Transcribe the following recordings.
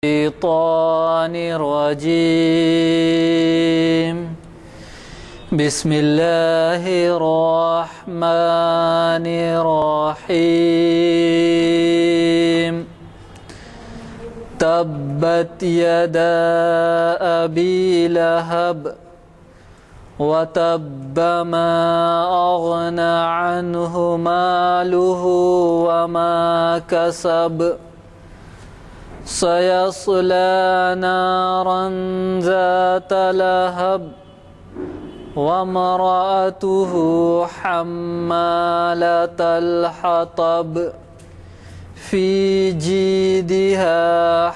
الشيطان الرجيم بسم الله الرحمن الرحيم تبت يدا أبي لهب وتب ما أغنى عنه ماله وما كسب سيصلى نارا ذات لهب وامرأته حمالة الحطب في جيدها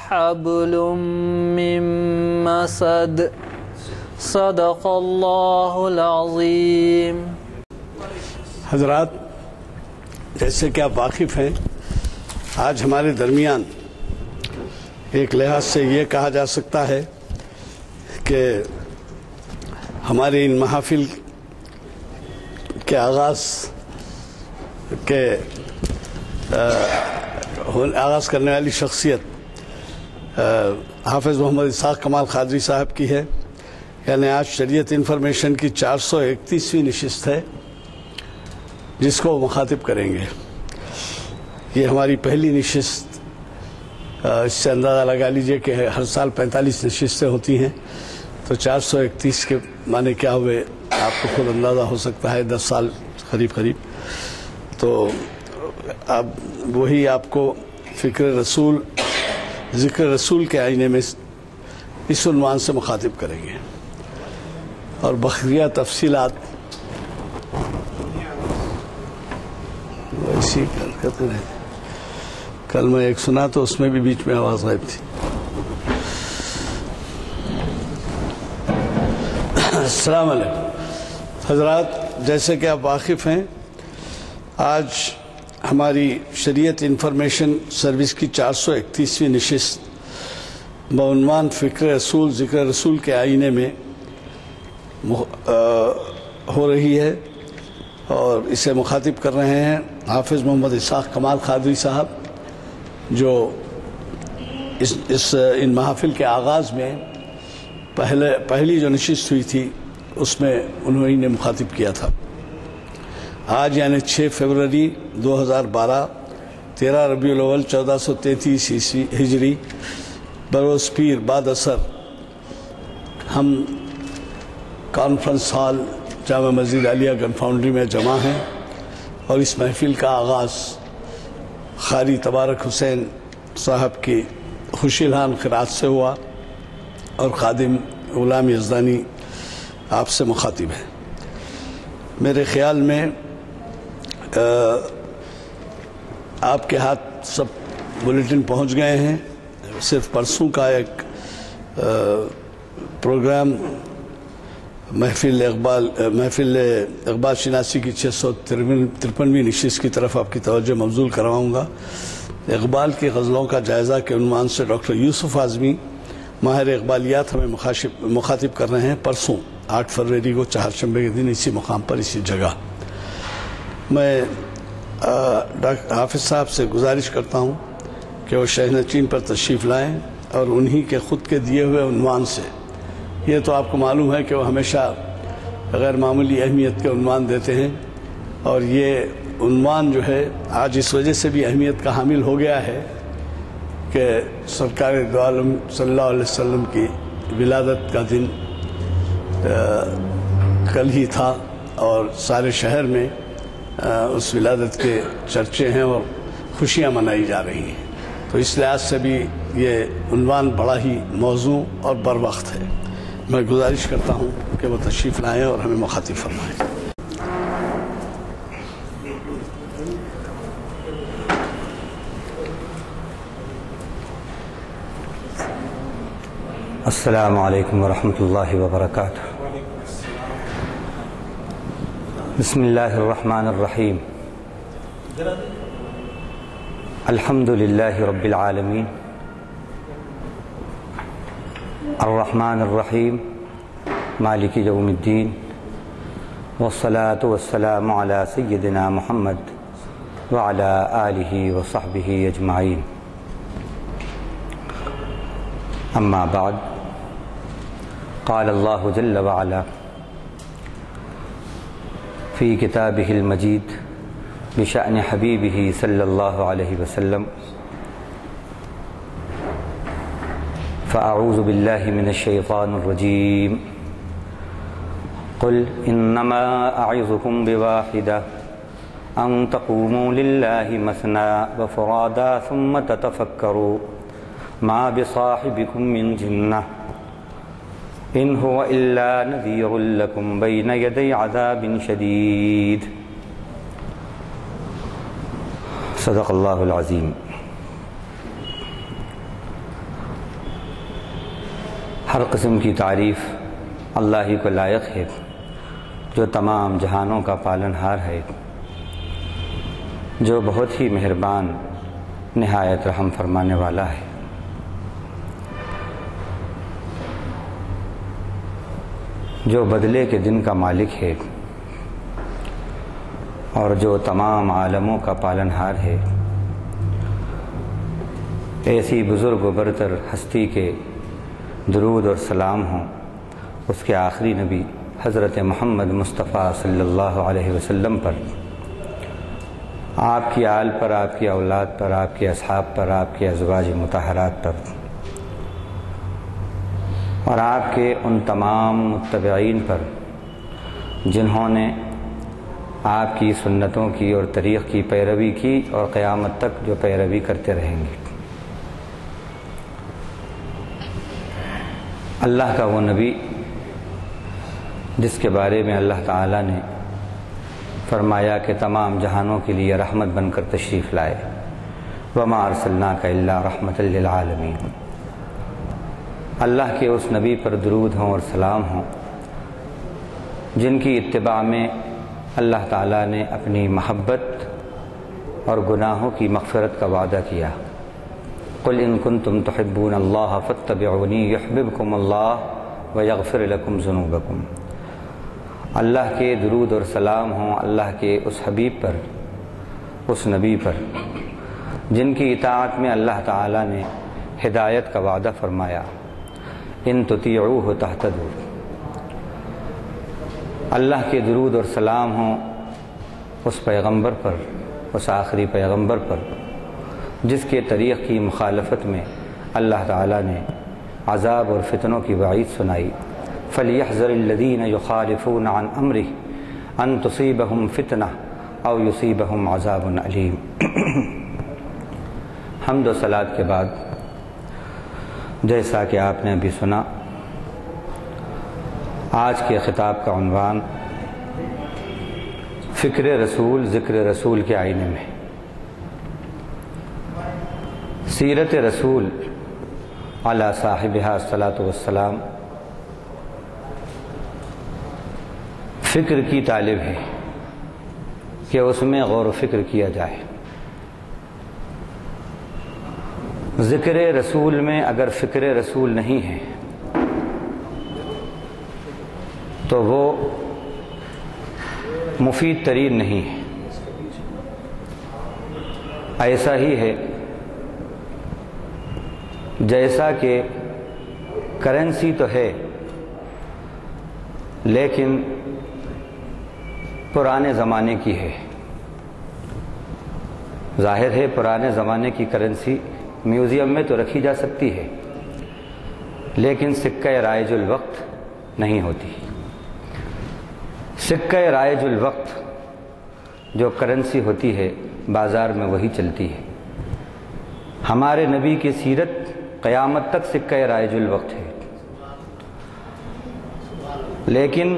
حبل من مسد صدق اللہ العظیم۔ حضرات، جیسے کہ آپ واقف ہیں، آج ہمارے درمیان ایک لحاظ سے یہ کہا جا سکتا ہے کہ ہمارے ان محافل کے آغاز کرنے والی شخصیت حافظ محمد اسحاق کمال قادری صاحب کی ہے۔ یعنی آج شریعت انفارمیشن کی 431ویں نشست ہے جس کو مخاطب کریں گے۔ یہ ہماری پہلی نشست، اس سے اندازہ لگا لیجئے کہ ہر سال 45 نشستیں ہوتی ہیں، تو 431 کے معنی کیا ہوئے آپ کو خود اندازہ ہو سکتا ہے، 10 سال قریب۔ تو اب وہی آپ کو فکر رسول، ذکر رسول کے آئینے میں اس عنوان سے مخاطب کریں گے، اور بقیہ تفصیلات ویسی کرتے رہے۔ کل میں ایک سنا تو اس میں بھی بیچ میں آواز غائب تھی۔ السلام علیکم حضرات، جیسے کہ آپ واقف ہیں، آج ہماری شریعت انفارمیشن سروس کی 431ویں نشست بعنوان فکر رسول، ذکر رسول کے آئینے میں ہو رہی ہے، اور اسے مخاطب کر رہے ہیں حافظ محمد اسحاق کمال قادری صاحب، جو ان محافل کے آغاز میں پہلی جو نشست ہوئی تھی اس میں انہوں نے مخاطب کیا تھا۔ آج یعنی 6 فروری 2012، 13 ربیع الاول 1433 عیسوی ہجری، بروز پیر بعد اثر، ہم کانفرنس ہال جامع مسجد عالیہ گن فاؤنڈری میں جمع ہیں، اور اس محفل کا آغاز قاری تبارک حسین صاحب کی خوشی الہان قرات سے ہوا، اور خادم غلام یزدانی آپ سے مخاطب ہے۔ میرے خیال میں آپ کے ہاتھ سب بلیٹن پہنچ گئے ہیں۔ صرف پرسوں کا ایک پروگرام محفل اقبال شناسی کی 653ویں نشست کی طرف آپ کی توجہ مبذول کرواؤں گا۔ اقبال کی غزلوں کا جائزہ کے عنوان سے ڈاکٹر یوسف اعظمی، ماہر اقبالیات، ہمیں مخاطب کر رہے ہیں پرسوں 8 فروری کو، چہارشنبے کے دن، اسی مقام پر، اسی جگہ۔ میں حافظ صاحب سے گزارش کرتا ہوں کہ وہ شہنشین پر تشریف لائیں، اور انہی کے خود کے دیے ہوئے عنوان سے، یہ تو آپ کو معلوم ہے کہ وہ ہمیشہ غیر معمولی اہمیت کے عنوان دیتے ہیں، اور یہ عنوان جو ہے آج اس وجہ سے بھی اہمیت کا حامل ہو گیا ہے کہ سرکار دو عالم صلی اللہ علیہ وسلم کی ولادت کا دن کل ہی تھا، اور سارے شہر میں اس ولادت کے چرچے ہیں اور خوشیاں منائی جا رہی ہیں، تو اس لحاظ سے بھی یہ عنوان بڑا ہی موزوں اور بر وقت ہے۔ میں گزارش کرتا ہوں کہ وہ تشریف لائیں اور ہمیں مخاطب فرمائیں۔ السلام علیکم ورحمۃ اللہ وبرکاتہ۔ بسم اللہ الرحمن الرحیم، الحمد للہ رب العالمین، الرحمن الرحیم، مالک یوم الدین، والصلاة والسلام على سیدنا محمد وعلى آلہ وصحبہ اجمعین۔ اما بعد قال اللہ جل وعلا فی کتابہ المجید بشأن حبیبہ صلی اللہ علیہ وسلم فاعوذ باللہ من الشیطان الرجیم قل انما اعظکم بواحدہ ان تقوموا للہ مثنى وفرادا ثم تتفکروا ما بصاحبکم من جنہ ان هو الا نذیر لکم بین یدی عذاب شدید صدق اللہ العظیم۔ ہر قسم کی تعریف اللہ ہی کو لائق ہے جو تمام جہانوں کا پالنہار ہے، جو بہت ہی مہربان نہایت رحم فرمانے والا ہے۔ جو بدلے کے دن کا مالک ہے اور جو تمام عالموں کا پالنہار ہے، ایسی بزرگ و برتر ہستی کے درود اور سلام ہوں اس کے آخری نبی حضرت محمد مصطفیٰ صلی اللہ علیہ وسلم پر، آپ کی آل پر، آپ کی اولاد پر، آپ کے اصحاب پر، آپ کے ازواج مطہرات پر، اور آپ کے ان تمام متبعین پر جنہوں نے آپ کی سنتوں کی اور طریق کی پیروی کی اور قیامت تک جو پیروی کرتے رہیں گے۔ اللہ کا وہ نبی جس کے بارے میں اللہ تعالیٰ نے فرمایا کہ تمام جہانوں کے لیے رحمت بن کر تشریف لائے، وَمَا أَرْسَلْنَاكَ إِلَّا رَحْمَةً لِّلْعَالَمِينَ۔ اللہ کے اس نبی پر درود ہوں اور سلام ہوں جن کی اتباع میں اللہ تعالیٰ نے اپنی محبت اور گناہوں کی مغفرت کا وعدہ کیا۔ قُلْ إِن كُنتُمْ تُحِبُّونَ اللَّهَ فَاتَّبِعُونِي يُحْبِبْكُمُ اللَّهُ وَيَغْفِرْ لَكُمْ ذُنُوبَكُمْ۔ اللہ کے درود اور سلام ہوں اللہ کے اس حبیب پر، اس نبی پر جن کی اطاعت میں اللہ تعالیٰ نے ہدایت کا وعدہ فرمایا، ان تطیعوہ تہتدوا۔ اللہ کے درود اور سلام ہوں اس پیغمبر پر، اس آخری پیغمبر پر جس کے طریق کی مخالفت میں اللہ تعالیٰ نے عذاب اور فتنوں کی وعید سنائی۔ فَلْيَحْذَرِ الَّذِينَ يُخَالِفُونَ عَنْ أَمْرِهِ أَن تُصِيبَهُمْ فِتْنَةٌ أَوْ يُصِيبَهُمْ عَذَابٌ أَلِيمٌ۔ حمد و صلاۃ کے بعد جیسا کہ آپ نے ابھی سنا، آج کے خطاب کا عنوان فکر رسول، ذکر رسول کے آئینے میں، سیرت رسول علی صاحبہ الصلاۃ والسلام فکر کی طالب ہے کہ اس میں غور و فکر کیا جائے۔ ذکر رسول میں اگر فکر رسول نہیں ہے تو وہ مفید ترین نہیں ہے۔ ایسا ہی ہے جیسا کہ کرنسی تو ہے لیکن پرانے زمانے کی ہے۔ ظاہر ہے پرانے زمانے کی کرنسی میوزیم میں تو رکھی جا سکتی ہے لیکن سکہ رائج الوقت نہیں ہوتی۔ سکہ رائج الوقت جو کرنسی ہوتی ہے بازار میں وہی چلتی ہے۔ ہمارے نبی کی سیرت قیامت تک سکہ رائج الوقت ہے، لیکن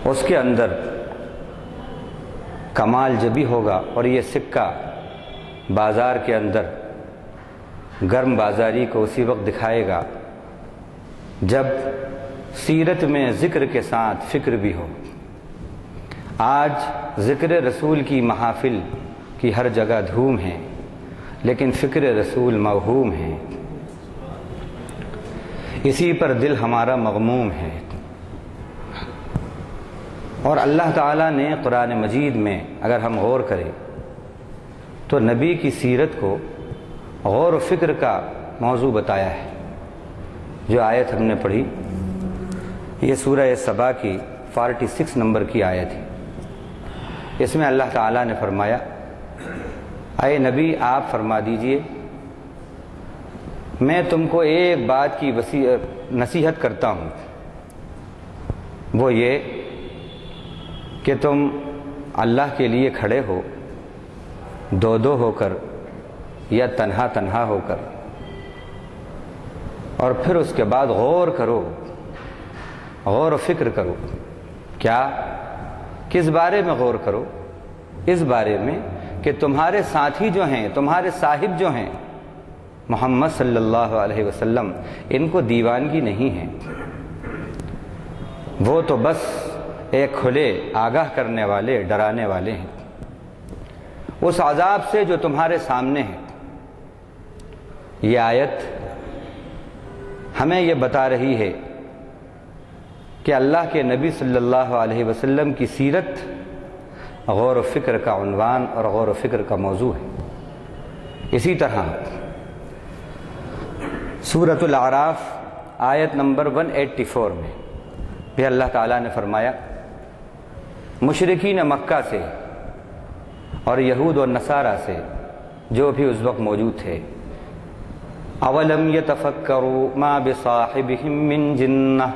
اس کے اندر کمال جبھی ہوگا اور یہ سکہ بازار کے اندر گرم بازاری کو اسی وقت دکھائے گا جب سیرت میں ذکر کے ساتھ فکر بھی ہو۔ آج ذکر رسول کی محافل کی ہر جگہ دھوم ہے لیکن فکر رسول موہوم ہے، اسی پر دل ہمارا مغموم ہے۔ اور اللہ تعالیٰ نے قرآن مجید میں اگر ہم غور کریں تو نبی کی سیرت کو غور و فکر کا موضوع بتایا ہے۔ جو آیت ہم نے پڑھی یہ سورہ سبا کی 46 نمبر کی آیت ہے۔ اس میں اللہ تعالیٰ نے فرمایا، اے نبی آپ فرما دیجئے میں تم کو ایک بات کی نصیحت کرتا ہوں، وہ یہ کہ تم اللہ کے لیے کھڑے ہو، دو دو ہو کر یا تنہا تنہا ہو کر، اور پھر اس کے بعد غور کرو، غور و فکر کرو۔ کیا؟ کس بارے میں غور کرو؟ اس بارے میں کہ تمہارے ساتھی جو ہیں، تمہارے صاحب جو ہیں محمد صلی اللہ علیہ وسلم، ان کو دیوانگی نہیں ہے، وہ تو بس ایک کھلے آگاہ کرنے والے، ڈرانے والے ہیں اس عذاب سے جو تمہارے سامنے ہے۔ یہ آیت ہمیں یہ بتا رہی ہے کہ اللہ کے نبی صلی اللہ علیہ وسلم کی سیرت غور و فکر کا عنوان اور غور و فکر کا موضوع ہے۔ اسی طرح سورۃ الاعراف آیت نمبر 184 میں بھی اللہ تعالیٰ نے فرمایا، مشرکین مکہ سے اور یہود و نصارہ سے جو بھی اس وقت موجود تھے، اولم یتفکروا ما بصاحبہم من جنہ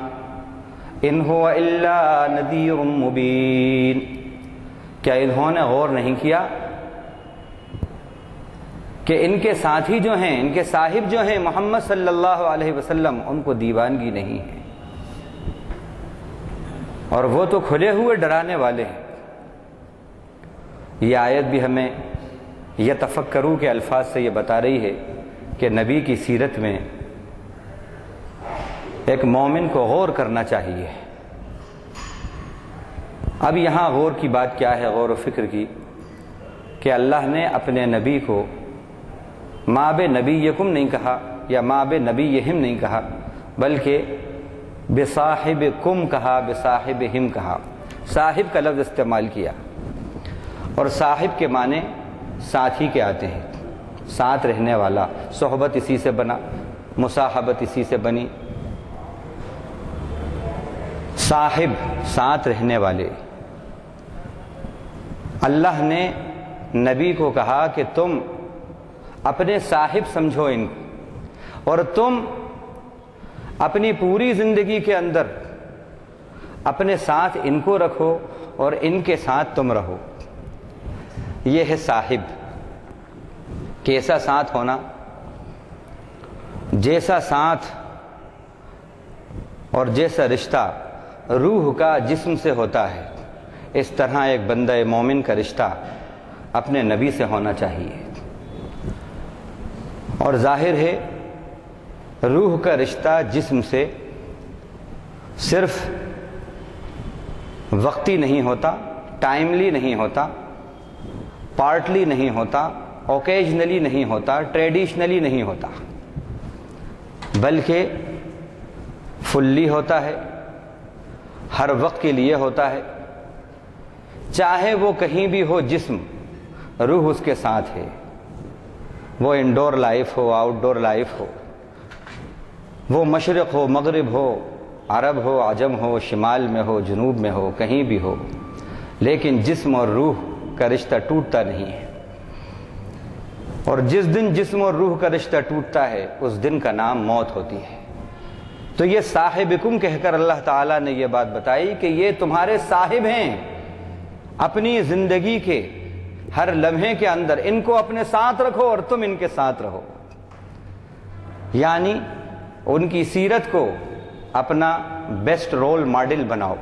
ان هو الا نذیر مبین، کیا انہوں نے غور نہیں کیا کہ ان کے ساتھی جو ہیں، ان کے صاحب جو ہیں محمد صلی اللہ علیہ وسلم، ان کو دیوانگی نہیں ہے اور وہ تو کھلے ہوئے ڈرانے والے ہیں۔ یہ آیت بھی ہمیں یتفکروا کے الفاظ سے یہ بتا رہی ہے کہ نبی کی سیرت میں ایک مومن کو غور کرنا چاہیے۔ اب یہاں غور کی بات کیا ہے، غور و فکر کی، کہ اللہ نے اپنے نبی کو ما بنبیکم نہیں کہا یا ما بنبیہم نہیں کہا، بلکہ بصاحبکم کہا، بصاحبہم کہا، صاحب کا لفظ استعمال کیا، اور صاحب کے معنی ساتھی کے آتے ہیں، ساتھ رہنے والا، صحبت اسی سے بنا، مصاحبت اسی سے بنی، صاحب ساتھ رہنے والے۔ اللہ نے نبی کو کہا کہ تم اپنے صاحب سمجھو ان کو، اور تم اپنی پوری زندگی کے اندر اپنے ساتھ ان کو رکھو اور ان کے ساتھ تم رہو۔ یہ ہے صاحب۔ کیسا ساتھ ہونا؟ جیسا ساتھ اور جیسا رشتہ روح کا جسم سے ہوتا ہے، اس طرح ایک بندہ مومن کا رشتہ اپنے نبی سے ہونا چاہیے۔ اور ظاہر ہے روح کا رشتہ جسم سے صرف وقتی نہیں ہوتا، ٹائملی نہیں ہوتا، پارٹلی نہیں ہوتا، اوکیجنلی نہیں ہوتا، ٹریڈیشنلی نہیں ہوتا، بلکہ فلی ہوتا ہے، ہر وقت کے لیے ہوتا ہے، چاہے وہ کہیں بھی ہو جسم، روح اس کے ساتھ ہے، وہ انڈور لائف ہو، آؤٹ ڈور لائف ہو، وہ مشرق ہو، مغرب ہو، عرب ہو، عجم ہو، شمال میں ہو، جنوب میں ہو، کہیں بھی ہو، لیکن جسم اور روح کا رشتہ ٹوٹتا نہیں ہے۔ اور جس دن جسم اور روح کا رشتہ ٹوٹتا ہے اس دن کا نام موت ہوتی ہے۔ تو یہ صاحبکم کہہ کر اللہ تعالیٰ نے یہ بات بتائی کہ یہ تمہارے صاحب ہیں، اپنی زندگی کے ہر لمحے کے اندر ان کو اپنے ساتھ رکھو اور تم ان کے ساتھ رہو، یعنی ان کی سیرت کو اپنا بیسٹ رول ماڈل بناؤ۔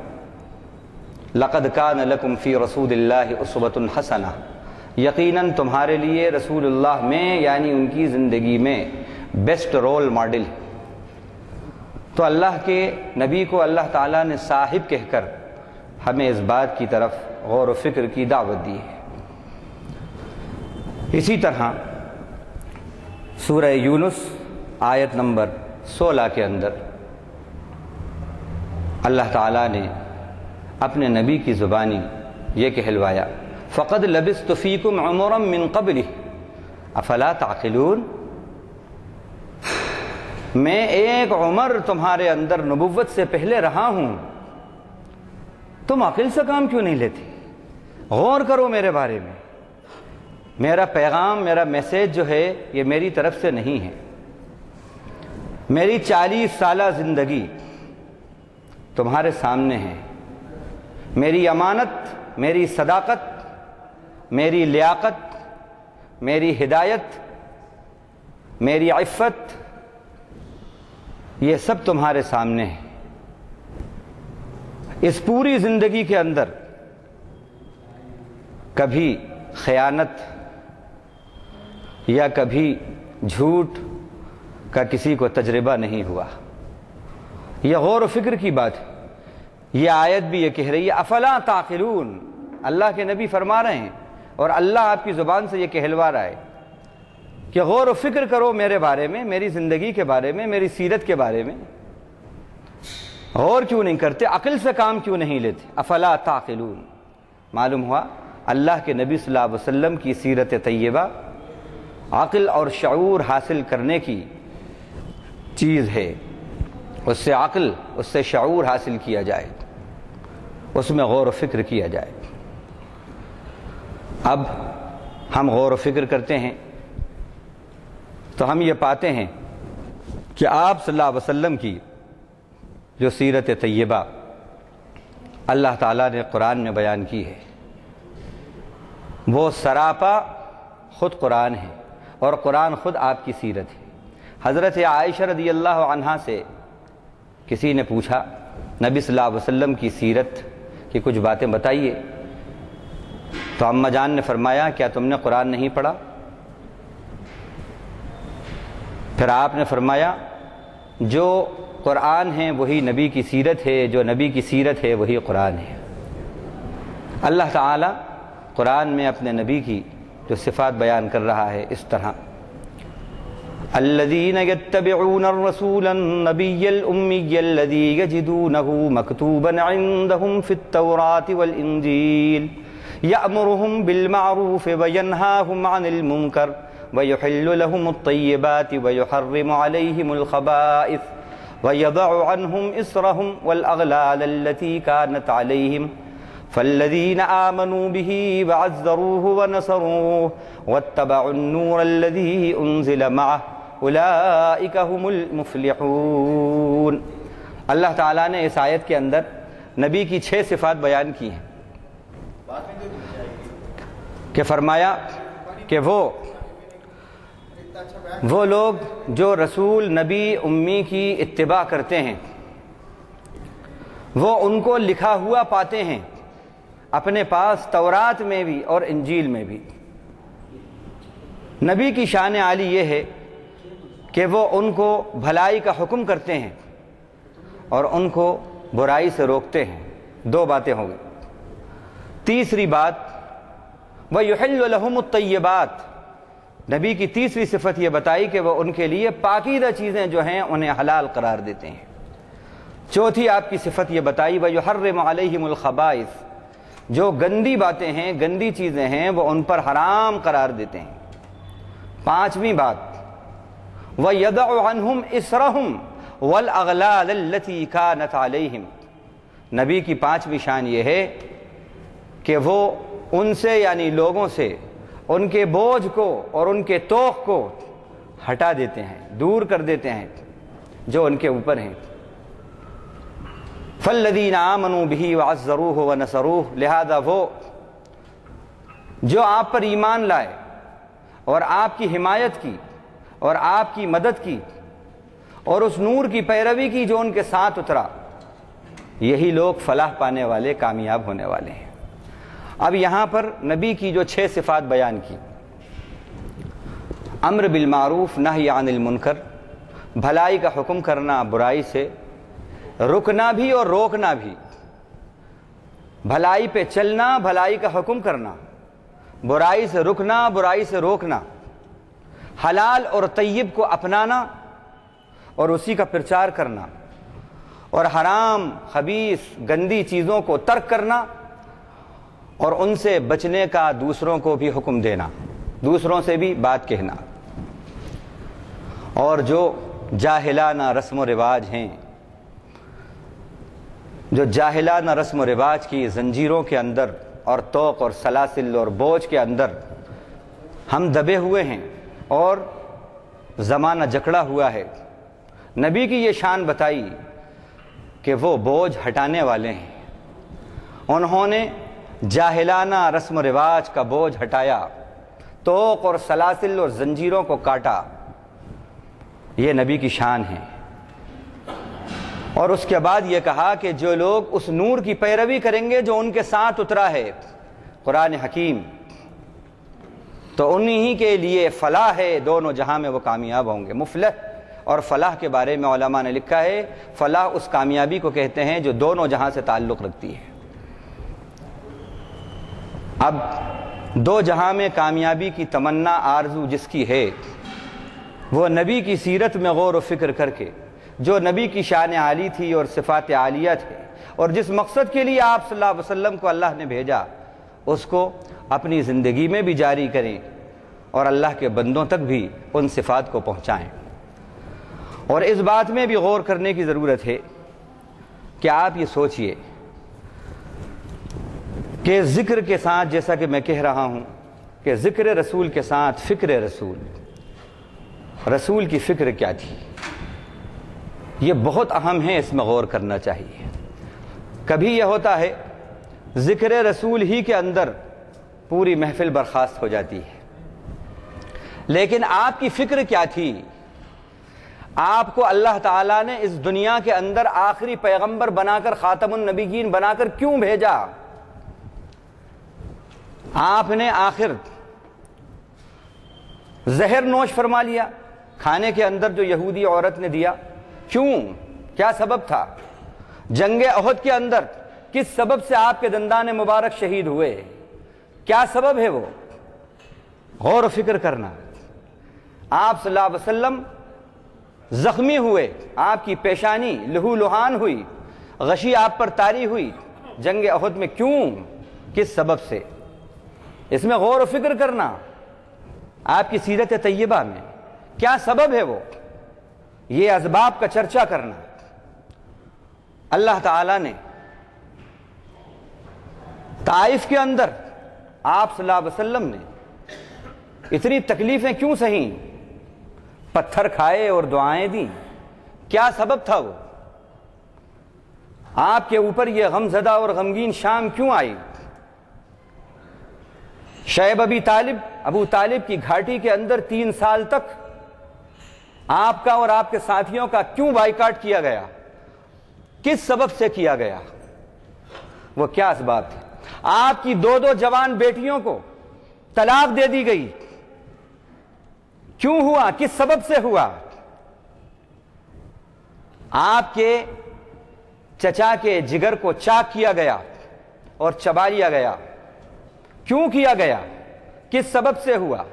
لقد کان لکم فی رسول اللہ اسوۃ حسنہ، یقیناً تمہارے لیے رسول اللہ میں یعنی ان کی زندگی میں بیسٹ رول ماڈل۔ تو اللہ کے نبی کو اللہ تعالیٰ نے صاحب کہہ کر ہمیں اس بات کی طرف غور و فکر کی دعوت دی ہے۔ اسی طرح سورہ یونس آیت نمبر 16 کے اندر اللہ تعالیٰ نے اپنے نبی کی زبانی یہ کہلوایا، فقد لبثت فیکم عمرا من قبلہ افلا تعقلون، میں ایک عمر تمہارے اندر نبوت سے پہلے رہا ہوں، تم عقل سے کام کیوں نہیں لیتے؟ غور کرو میرے بارے میں۔ میرا پیغام، میرا میسیج جو ہے یہ میری طرف سے نہیں ہے۔ میری 40 سالہ زندگی تمہارے سامنے ہے۔ میری امانت، میری صداقت، میری لیاقت، میری ہدایت، میری عفت، یہ سب تمہارے سامنے ہے۔ اس پوری زندگی کے اندر کبھی خیانت یا کبھی جھوٹ کا کسی کو تجربہ نہیں ہوا۔ یہ غور و فکر کی بات ہے۔ یہ آیت بھی یہ کہہ رہی ہے افلا تعقلون، اللہ کے نبی فرما رہے ہیں اور اللہ آپ کی زبان سے یہ کہلوا رہا ہے کہ غور و فکر کرو میرے بارے میں، میری زندگی کے بارے میں، میری سیرت کے بارے میں۔ غور کیوں نہیں کرتے؟ عقل سے کام کیوں نہیں لیتے؟ افلا تعقلون۔ معلوم ہوا اللہ کے نبی صلی اللہ علیہ وسلم کی سیرت طیبہ عقل اور شعور حاصل کرنے کی چیز ہے۔ اس سے عقل، اس سے شعور حاصل کیا جائے، اس میں غور و فکر کیا جائے۔ اب ہم غور و فکر کرتے ہیں تو ہم یہ پاتے ہیں کہ آپ صلی اللہ علیہ وسلم کی جو سیرت طیبہ اللہ تعالیٰ نے قرآن میں بیان کی ہے وہ سراپا خود قرآن ہے، اور قرآن خود آپ کی سیرت ہے۔ حضرت عائشہ رضی اللہ عنہا سے کسی نے پوچھا نبی صلی اللہ علیہ وسلم کی سیرت کی کچھ باتیں بتائیے، تو اماں جان نے فرمایا کیا تم نے قرآن نہیں پڑھا؟ پھر آپ نے فرمایا جو قرآن ہے وہی نبی کی سیرت ہے، جو نبی کی سیرت ہے وہی قرآن ہے۔ اللہ تعالیٰ قرآن میں اپنے نبی کی جو صفات بیان کر رہا ہے اس طرح الذين يتبعون الرسول النبي الأمي الذي يجدونه مكتوبا عندهم في التوراة والإنجيل يأمرهم بالمعروف وينهاهم عن المنكر ويحل لهم الطيبات ويحرم عليهم الخبائث ويضع عنهم إصرهم والأغلال التي كانت عليهم فالذين آمنوا به وعزروه ونصروه واتبعوا النور الذي أنزل معه اولئک هم المفلحون۔ اللہ تعالیٰ نے اس آیت کے اندر نبی کی 6 صفات بیان کی ہیں کہ فرمایا کہ وہ لوگ جو رسول نبی امی کی اتباع کرتے ہیں وہ ان کو لکھا ہوا پاتے ہیں اپنے پاس تورات میں بھی اور انجیل میں بھی۔ نبی کی شان عالی یہ ہے کہ وہ ان کو بھلائی کا حکم کرتے ہیں اور ان کو برائی سے روکتے ہیں۔ 2 باتیں ہو گئی۔ تیسری بات وَيُحِلُّ لَهُمُ الطَّيِّبَاتِ، نبی کی تیسری صفت یہ بتائی کہ وہ ان کے لیے پاکیزہ چیزیں جو ہیں انہیں حلال قرار دیتے ہیں۔ چوتھی آپ کی صفت یہ بتائی وَيُحَرِّمُ عَلَيْهِمُ الْخَبَائِثِ، جو گندی باتیں ہیں، گندی چیزیں ہیں وہ ان پر حرام قرار دیتے ہیں۔ پانچویں بات وَيَضَعُ عَنْهُمْ إِصْرَهُمْ وَالْأَغْلَالَ الَّتِي كَانَتْ عَلَيْهِمْ، نبی کی پانچویں شان یہ ہے کہ وہ ان سے یعنی لوگوں سے ان کے بوجھ کو اور ان کے توق کو ہٹا دیتے ہیں، دور کر دیتے ہیں جو ان کے اوپر ہیں۔ فَالَّذِينَ آمَنُوا بِهِ وَعَزَّرُوهُ وَنَصَرُوهُ، لہذا وہ جو آپ پر ایمان لائے اور آپ کی حمایت کی اور آپ کی مدد کی اور اس نور کی پیروی کی جو ان کے ساتھ اترا، یہی لوگ فلاح پانے والے، کامیاب ہونے والے ہیں۔ اب یہاں پر نبی کی جو 6 صفات بیان کی، امر بالمعروف نہی عن المنکر، بھلائی کا حکم کرنا، برائی سے رکنا بھی اور روکنا بھی، بھلائی پہ چلنا، بھلائی کا حکم کرنا، برائی سے رکنا، برائی سے روکنا، حلال اور طیب کو اپنانا اور اسی کا پرچار کرنا، اور حرام، خبیث، گندی چیزوں کو ترک کرنا اور ان سے بچنے کا دوسروں کو بھی حکم دینا، دوسروں سے بھی بات کہنا۔ اور جو جاہلانہ رسم و رواج ہیں، جو جاہلانہ رسم و رواج کی زنجیروں کے اندر اور طوق اور سلاسل اور بوجھ کے اندر ہم دبے ہوئے ہیں اور زمانہ جکڑا ہوا ہے، نبی کی یہ شان بتائی کہ وہ بوجھ ہٹانے والے ہیں۔ انہوں نے جاہلانہ رسم و رواج کا بوجھ ہٹایا، طوق اور سلاسل اور زنجیروں کو کاٹا، یہ نبی کی شان ہے۔ اور اس کے بعد یہ کہا کہ جو لوگ اس نور کی پیروی کریں گے جو ان کے ساتھ اترا ہے، قرآن حکیم، تو انہی کے لیے فلاح ہے، دونوں جہاں میں وہ کامیاب ہوں گے۔ مفلح اور فلاح کے بارے میں علماء نے لکھا ہے، فلاح اس کامیابی کو کہتے ہیں جو دونوں جہاں سے تعلق رکھتی ہے۔ اب دو جہاں میں کامیابی کی تمنا آرزو جس کی ہے، وہ نبی کی سیرت میں غور و فکر کر کے، جو نبی کی شان عالی تھی اور صفات عالیہ تھے، اور جس مقصد کے لیے آپ صلی اللہ علیہ وسلم کو اللہ نے بھیجا، اس کو اپنی زندگی میں بھی جاری کریں اور اللہ کے بندوں تک بھی ان صفات کو پہنچائیں۔ اور اس بات میں بھی غور کرنے کی ضرورت ہے کہ آپ یہ سوچئے کہ ذکر کے ساتھ، جیسا کہ میں کہہ رہا ہوں کہ ذکر رسول کے ساتھ فکر رسول، رسول کی فکر کیا تھی، یہ بہت اہم ہے، اس میں غور کرنا چاہیے۔ کبھی یہ ہوتا ہے ذکر رسول ہی کے اندر پوری محفل برخاست ہو جاتی ہے، لیکن آپ کی فکر کیا تھی؟ آپ کو اللہ تعالیٰ نے اس دنیا کے اندر آخری پیغمبر بنا کر، خاتم النبیین بنا کر کیوں بھیجا؟ آپ نے آخر زہر نوش فرما لیا کھانے کے اندر جو یہودی عورت نے دیا، کیوں؟ کیا سبب تھا؟ جنگ احد کے اندر کس سبب سے آپ کے دندان مبارک شہید ہوئے؟ کیا سبب ہے وہ؟ غور و فکر کرنا۔ آپ صلی اللہ علیہ وسلم زخمی ہوئے، آپ کی پیشانی لہو لہان ہوئی، غشی آپ پر طاری ہوئی جنگ احد میں، کیوں؟ کس سبب سے؟ اس میں غور و فکر کرنا۔ آپ کی سیرت طیبہ میں کیا سبب ہے وہ؟ یہ اسباب کا چرچا کرنا۔ اللہ تعالیٰ نے طائف کے اندر آپ صلی اللہ علیہ وسلم نے اتنی تکلیفیں کیوں سہیں؟ پتھر کھائے اور دعائیں دیں، کیا سبب تھا وہ؟ آپ کے اوپر یہ غم زدہ اور غمگین شام کیوں آئی؟ شعیب ابو طالب کی گھاٹی کے اندر 3 سال تک آپ کا اور آپ کے ساتھیوں کا کیوں بائیکاٹ کیا گیا؟ کس سبب سے کیا گیا؟ وہ کیا اسباب تھے؟ آپ کی 2 جوان بیٹیوں کو طلاق دے دی گئی، کیوں ہوا؟ کس سبب سے ہوا؟ آپ کے چچا کے جگر کو چاک کیا گیا اور چبا لیا گیا، کیوں کیا گیا؟ کس سبب سے ہوا؟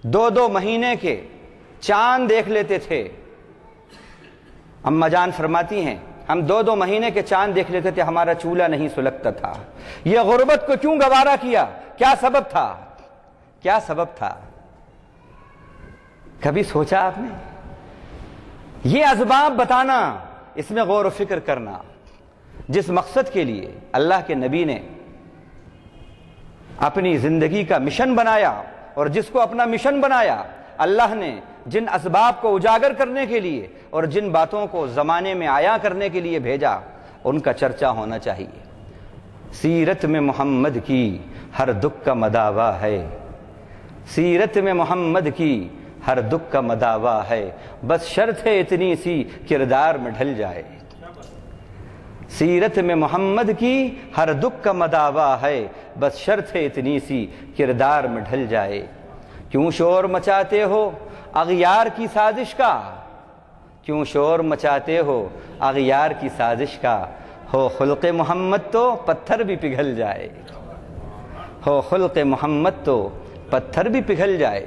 2 مہینے کے چاند دیکھ لیتے تھے، اما جان فرماتی ہیں ہم 2 مہینے کے چاند دیکھ لیتے تھے، ہمارا چولہا نہیں سلگتا تھا۔ یہ غربت کو کیوں گوارا کیا؟ کیا سبب تھا؟ کیا سبب تھا؟ کبھی سوچا آپ نے؟ یہ اسباب بتانا، اس میں غور و فکر کرنا۔ جس مقصد کے لیے اللہ کے نبی نے اپنی زندگی کا مشن بنایا اور جس کو اپنا مشن بنایا، اللہ نے جن اسباب کو اجاگر کرنے کے لیے اور جن باتوں کو زمانے میں عیاں کرنے کے لیے بھیجا، ان کا چرچا ہونا چاہیے۔ سیرت میں محمد کی ہر دکھ کا مداوا ہے، سیرت میں محمد کی ہر دکھ کا مداوا ہے، بس شرط ہے اتنی سی کردار میں ڈھل جائے۔ سیرت میں محمد کی ہر دکھ کا مداوا ہے، بس شرط ہے اتنی سی کردار میں ڈھل جائے۔ کیوں شور مچاتے ہو اغیار کی سازش کا؟ کیوں شور مچاتے ہو اغیار کی سازش کا؟ ہو خلق محمد تو پتھر بھی پگھل جائے، ہو خلق محمد تو پتھر بھی پگھل جائے۔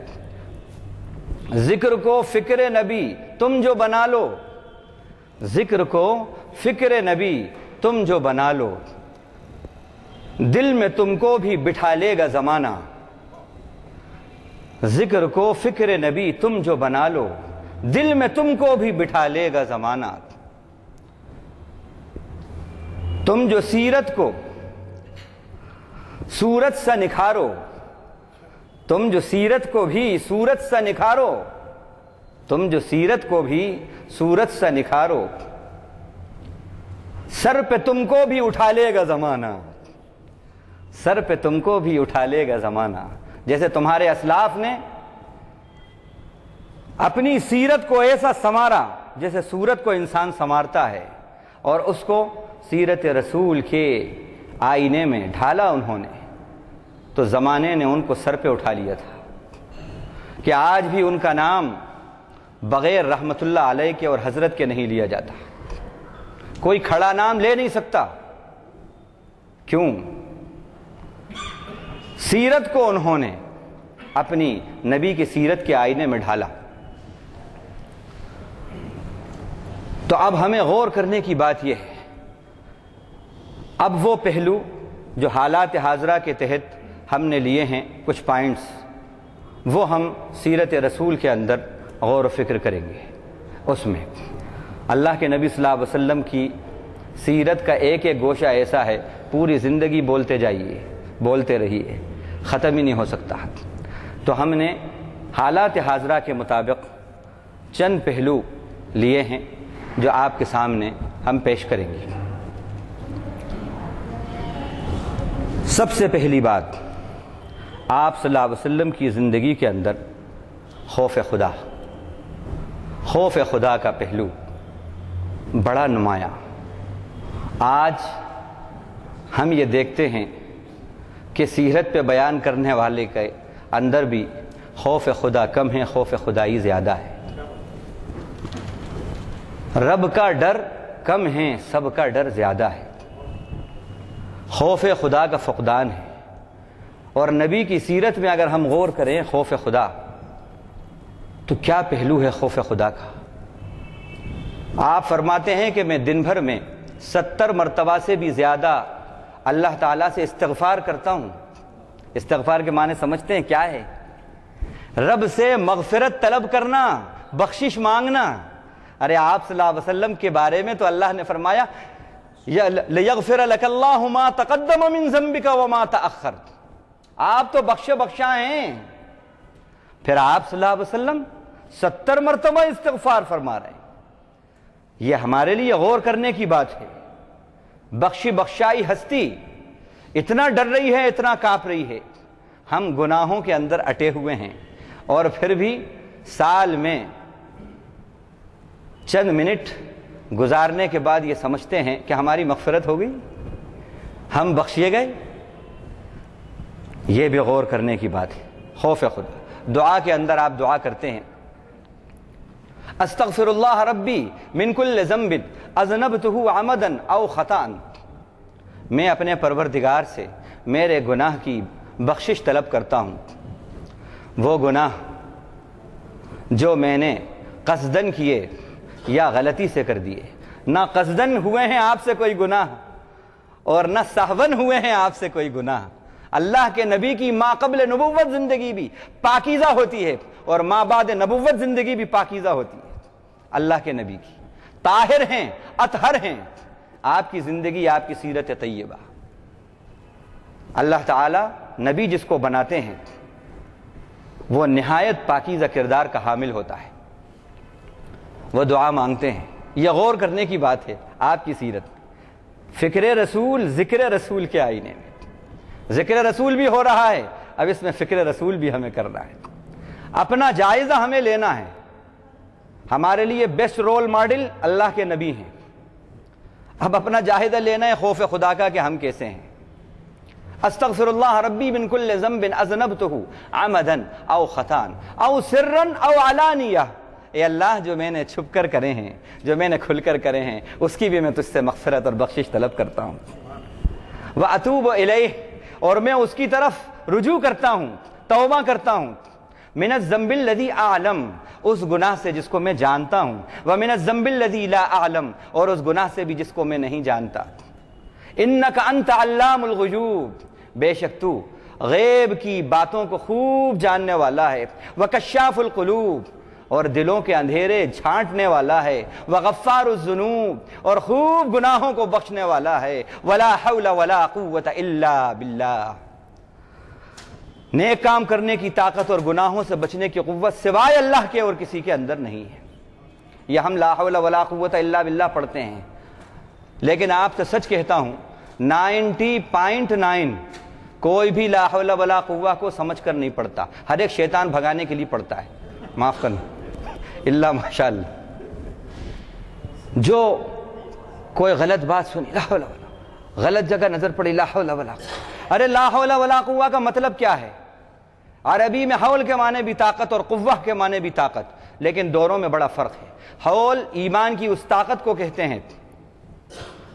ذکر کو فکر نبی تم جو بنا لو، ذکر کو فکر نبی تم جو بنا لو، دل میں تم کو بھی بٹھا لے گا زمانہ۔ ذکر کو فکر نبی تم جو بنا لو، دل میں تم کو بھی بٹھا لے گا زمانہ۔ تم جو سیرت کو صورت سا نکھارو، تم جو سیرت کو بھی صورت سا نکھارو، تم جو سیرت کو بھی صورت سا نکھارو، سر پہ تم کو بھی اٹھا لے گا زمانہ، سر پہ تم کو بھی اٹھا لے گا زمانہ۔ جیسے تمہارے اسلاف نے اپنی سیرت کو ایسا سنوارا جیسے صورت کو انسان سنوارتا ہے، اور اس کو سیرت رسول کے آئینے میں ڈھالا انہوں نے، تو زمانے نے ان کو سر پہ اٹھا لیا تھا کہ آج بھی ان کا نام بغیر رحمت اللہ علیہ کے اور حضرت کے نہیں لیا جاتا، کوئی کھڑا نام لے نہیں سکتا۔ کیوں؟ سیرت کو انہوں نے اپنی نبی کی سیرت کے آئینے میں ڈھالا۔ تو اب ہمیں غور کرنے کی بات یہ ہے، اب وہ پہلو جو حالات حاضرہ کے تحت ہم نے لیے ہیں کچھ پوائنٹس، وہ ہم سیرت رسول کے اندر غور و فکر کریں گے۔ اس میں اللہ کے نبی صلی اللہ علیہ وسلم کی سیرت کا ایک ایک گوشہ ایسا ہے، پوری زندگی بولتے جائیے، بولتے رہیے، ختم ہی نہیں ہو سکتا۔ تو ہم نے حالات حاضرہ کے مطابق چند پہلو لیے ہیں جو آپ کے سامنے ہم پیش کریں گے۔ سب سے پہلی بات، آپ صلی اللہ علیہ وسلم کی زندگی کے اندر خوف خدا، خوف خدا کا پہلو بڑا نمایاں۔ آج ہم یہ دیکھتے ہیں کہ سیرت پہ بیان کرنے والے کے اندر بھی خوف خدا کم ہے، خوف خدائی زیادہ ہے۔ رب کا ڈر کم ہے، سب کا ڈر زیادہ ہے، خوف خدا کا فقدان ہے۔ اور نبی کی سیرت میں اگر ہم غور کریں خوف خدا، تو کیا پہلو ہے خوف خدا کا؟ آپ فرماتے ہیں کہ میں دن بھر میں 70 مرتبہ سے بھی زیادہ اللہ تعالیٰ سے استغفار کرتا ہوں۔ استغفار کے معنی سمجھتے ہیں کیا ہے؟ رب سے مغفرت طلب کرنا، بخشش مانگنا۔ ارے آپ صلی اللہ علیہ وسلم کے بارے میں تو اللہ نے فرمایا لِيَغْفِرَ لَكَ اللَّهُ مَا تَقَدَّمَ مِن ذَنبِكَ وَمَا تَأَخَّرَ۔ آپ تو بخشا ہیں، پھر آپ صلی اللہ علیہ وسلم 70 مرتبہ استغفار فرما رہے ہیں۔ یہ ہمارے لیے غور کرنے کی بات ہے۔ بخشائی ہستی اتنا ڈر رہی ہے، اتنا کانپ رہی ہے، ہم گناہوں کے اندر اٹے ہوئے ہیں، اور پھر بھی سال میں چند منٹ گزارنے کے بعد یہ سمجھتے ہیں کہ ہماری مغفرت ہو گئی، ہم بخشیے گئے۔ یہ بھی غور کرنے کی بات ہے، خوف خدا۔ دعا کے اندر آپ دعا کرتے ہیں استغفر اللہ ربی من کل ذنب اذنبتہ عمدا او خطأ، میں اپنے پروردگار سے میرے گناہ کی بخشش طلب کرتا ہوں، وہ گناہ جو میں نے قصدن کیے یا غلطی سے کر دیے۔ نہ قصدن ہوئے ہیں آپ سے کوئی گناہ، اور نہ سہون ہوئے ہیں آپ سے کوئی گناہ۔ اللہ کے نبی کی ما قبل نبوت زندگی بھی پاکیزہ ہوتی ہے، اور ما بعد نبوت زندگی بھی پاکیزہ ہوتی ہے۔ اللہ کے نبی کی طاہر ہیں، اطہر ہیں آپ کی زندگی، آپ کی سیرت طیبہ۔ اللہ تعالی نبی جس کو بناتے ہیں وہ نہایت پاکیزہ کردار کا حامل ہوتا ہے، وہ دعا مانگتے ہیں۔ یہ غور کرنے کی بات ہے آپ کی سیرت میں۔ فکر رسول، ذکر رسول کے آئینے میں ذکر رسول بھی ہو رہا ہے، اب اس میں فکر رسول بھی ہمیں کرنا ہے، اپنا جائزہ ہمیں لینا ہے۔ ہمارے لیے بیسٹ رول ماڈل اللہ کے نبی ہیں، اب اپنا جائزہ لینا ہے خوف خدا کا کہ ہم کیسے ہیں۔ استغفر اللہ ربی من کل ذنب اذنبتہ عمدا او خطأ او سرا او علانیہ، اے اللہ جو میں نے چھپ کر کرے ہیں، جو میں نے کھل کر کرے ہیں، اس کی بھی میں تجھ سے مغفرت اور بخشش طلب کرتا ہوں۔ واتوب الیہ، اور میں اس کی طرف رجوع کرتا ہوں، توبہ کرتا ہوں۔ من الذنب الذی اعلم، اس گناہ سے جس کو میں جانتا ہوں، ومن الذنب الذی لا اعلم، اور اس گناہ سے بھی جس کو میں نہیں جانتا۔ انک انت علام الغیوب، بے شک تو غیب کی باتوں کو خوب جاننے والا ہے۔ وکشاف القلوب، اور دلوں کے اندھیرے جھانٹنے والا ہے، وغفار الذنوب اور خوب گناہوں کو بخشنے والا ہے، ولا حول ولا قوت الا باللہ، نیک کام کرنے کی طاقت اور گناہوں سے بچنے کی قوت سوائے اللہ کے اور کسی کے اندر نہیں ہے۔ یہ ہم لا حول ولا قوت الا باللہ پڑھتے ہیں، لیکن آپ سے سچ کہتا ہوں 90.9 کوئی بھی لا حول ولا قوہ کو سمجھ کر نہیں پڑھتا، ہر ایک شیطان بھگانے کے لیے پڑھتا ہے، معاف کرنا اللہ ماشاءاللہ۔ جو کوئی غلط بات سنی لا حول ولا، غلط جگہ نظر پڑی لا حول ولا، ارے لا حول ولا قوہ کا مطلب کیا ہے؟ عربی میں حول کے معنی بھی طاقت اور قوہ کے معنی بھی طاقت، لیکن دونوں میں بڑا فرق ہے۔ حول ایمان کی اس طاقت کو کہتے ہیں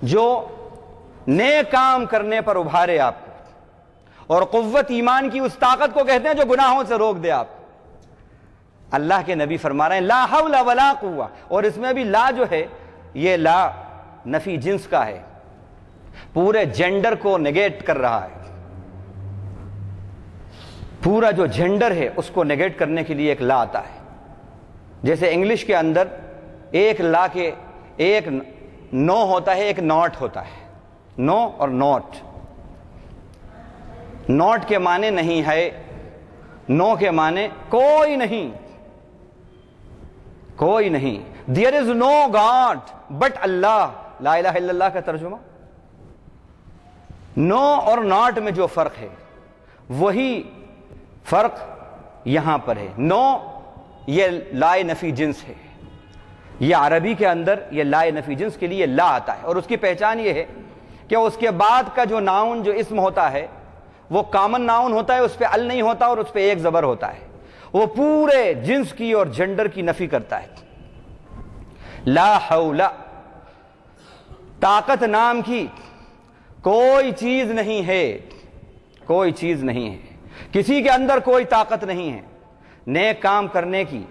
جو نیک کام کرنے پر ابھارے آپ کو، اور قوت ایمان کی اس طاقت کو کہتے ہیں جو گناہوں سے روک دے آپ کو۔ اللہ کے نبی فرما رہے ہیں لا حول ولا قوہ، اور اس میں بھی لا جو ہے یہ لا نفی جنس کا ہے، پورے جینڈر کو نیگیٹ کر رہا ہے، پورا جو جینڈر ہے اس کو نیگیٹ کرنے کے لیے ایک لا آتا ہے۔ جیسے انگلش کے اندر ایک لا کے ایک نو ہوتا ہے، ایک ناٹ ہوتا ہے، نو اور نوٹ۔ نوٹ کے معنی نہیں ہے، نو کے معنی کوئی نہیں، کوئی نہیں، there is no God but اللہ، لا الہ الا اللہ کا ترجمہ۔ نو اور ناٹ میں جو فرق ہے وہی فرق یہاں پر ہے۔ نو یہ لا نفی جنس ہے، یہ عربی کے اندر یہ لا نفی جنس کے لیے لا آتا ہے، اور اس کی پہچان یہ ہے کہ اس کے بعد کا جو ناؤن جو اسم ہوتا ہے وہ کامن ناؤن ہوتا ہے، اس پہ ال نہیں ہوتا اور اس پہ ایک زبر ہوتا ہے، وہ پورے جنس کی اور جنڈر کی نفی کرتا ہے۔ لا حول، طاقت نام کی کوئی چیز نہیں ہے، کوئی چیز نہیں ہے، کسی کے اندر کوئی طاقت نہیں ہے نیک کام کرنے کی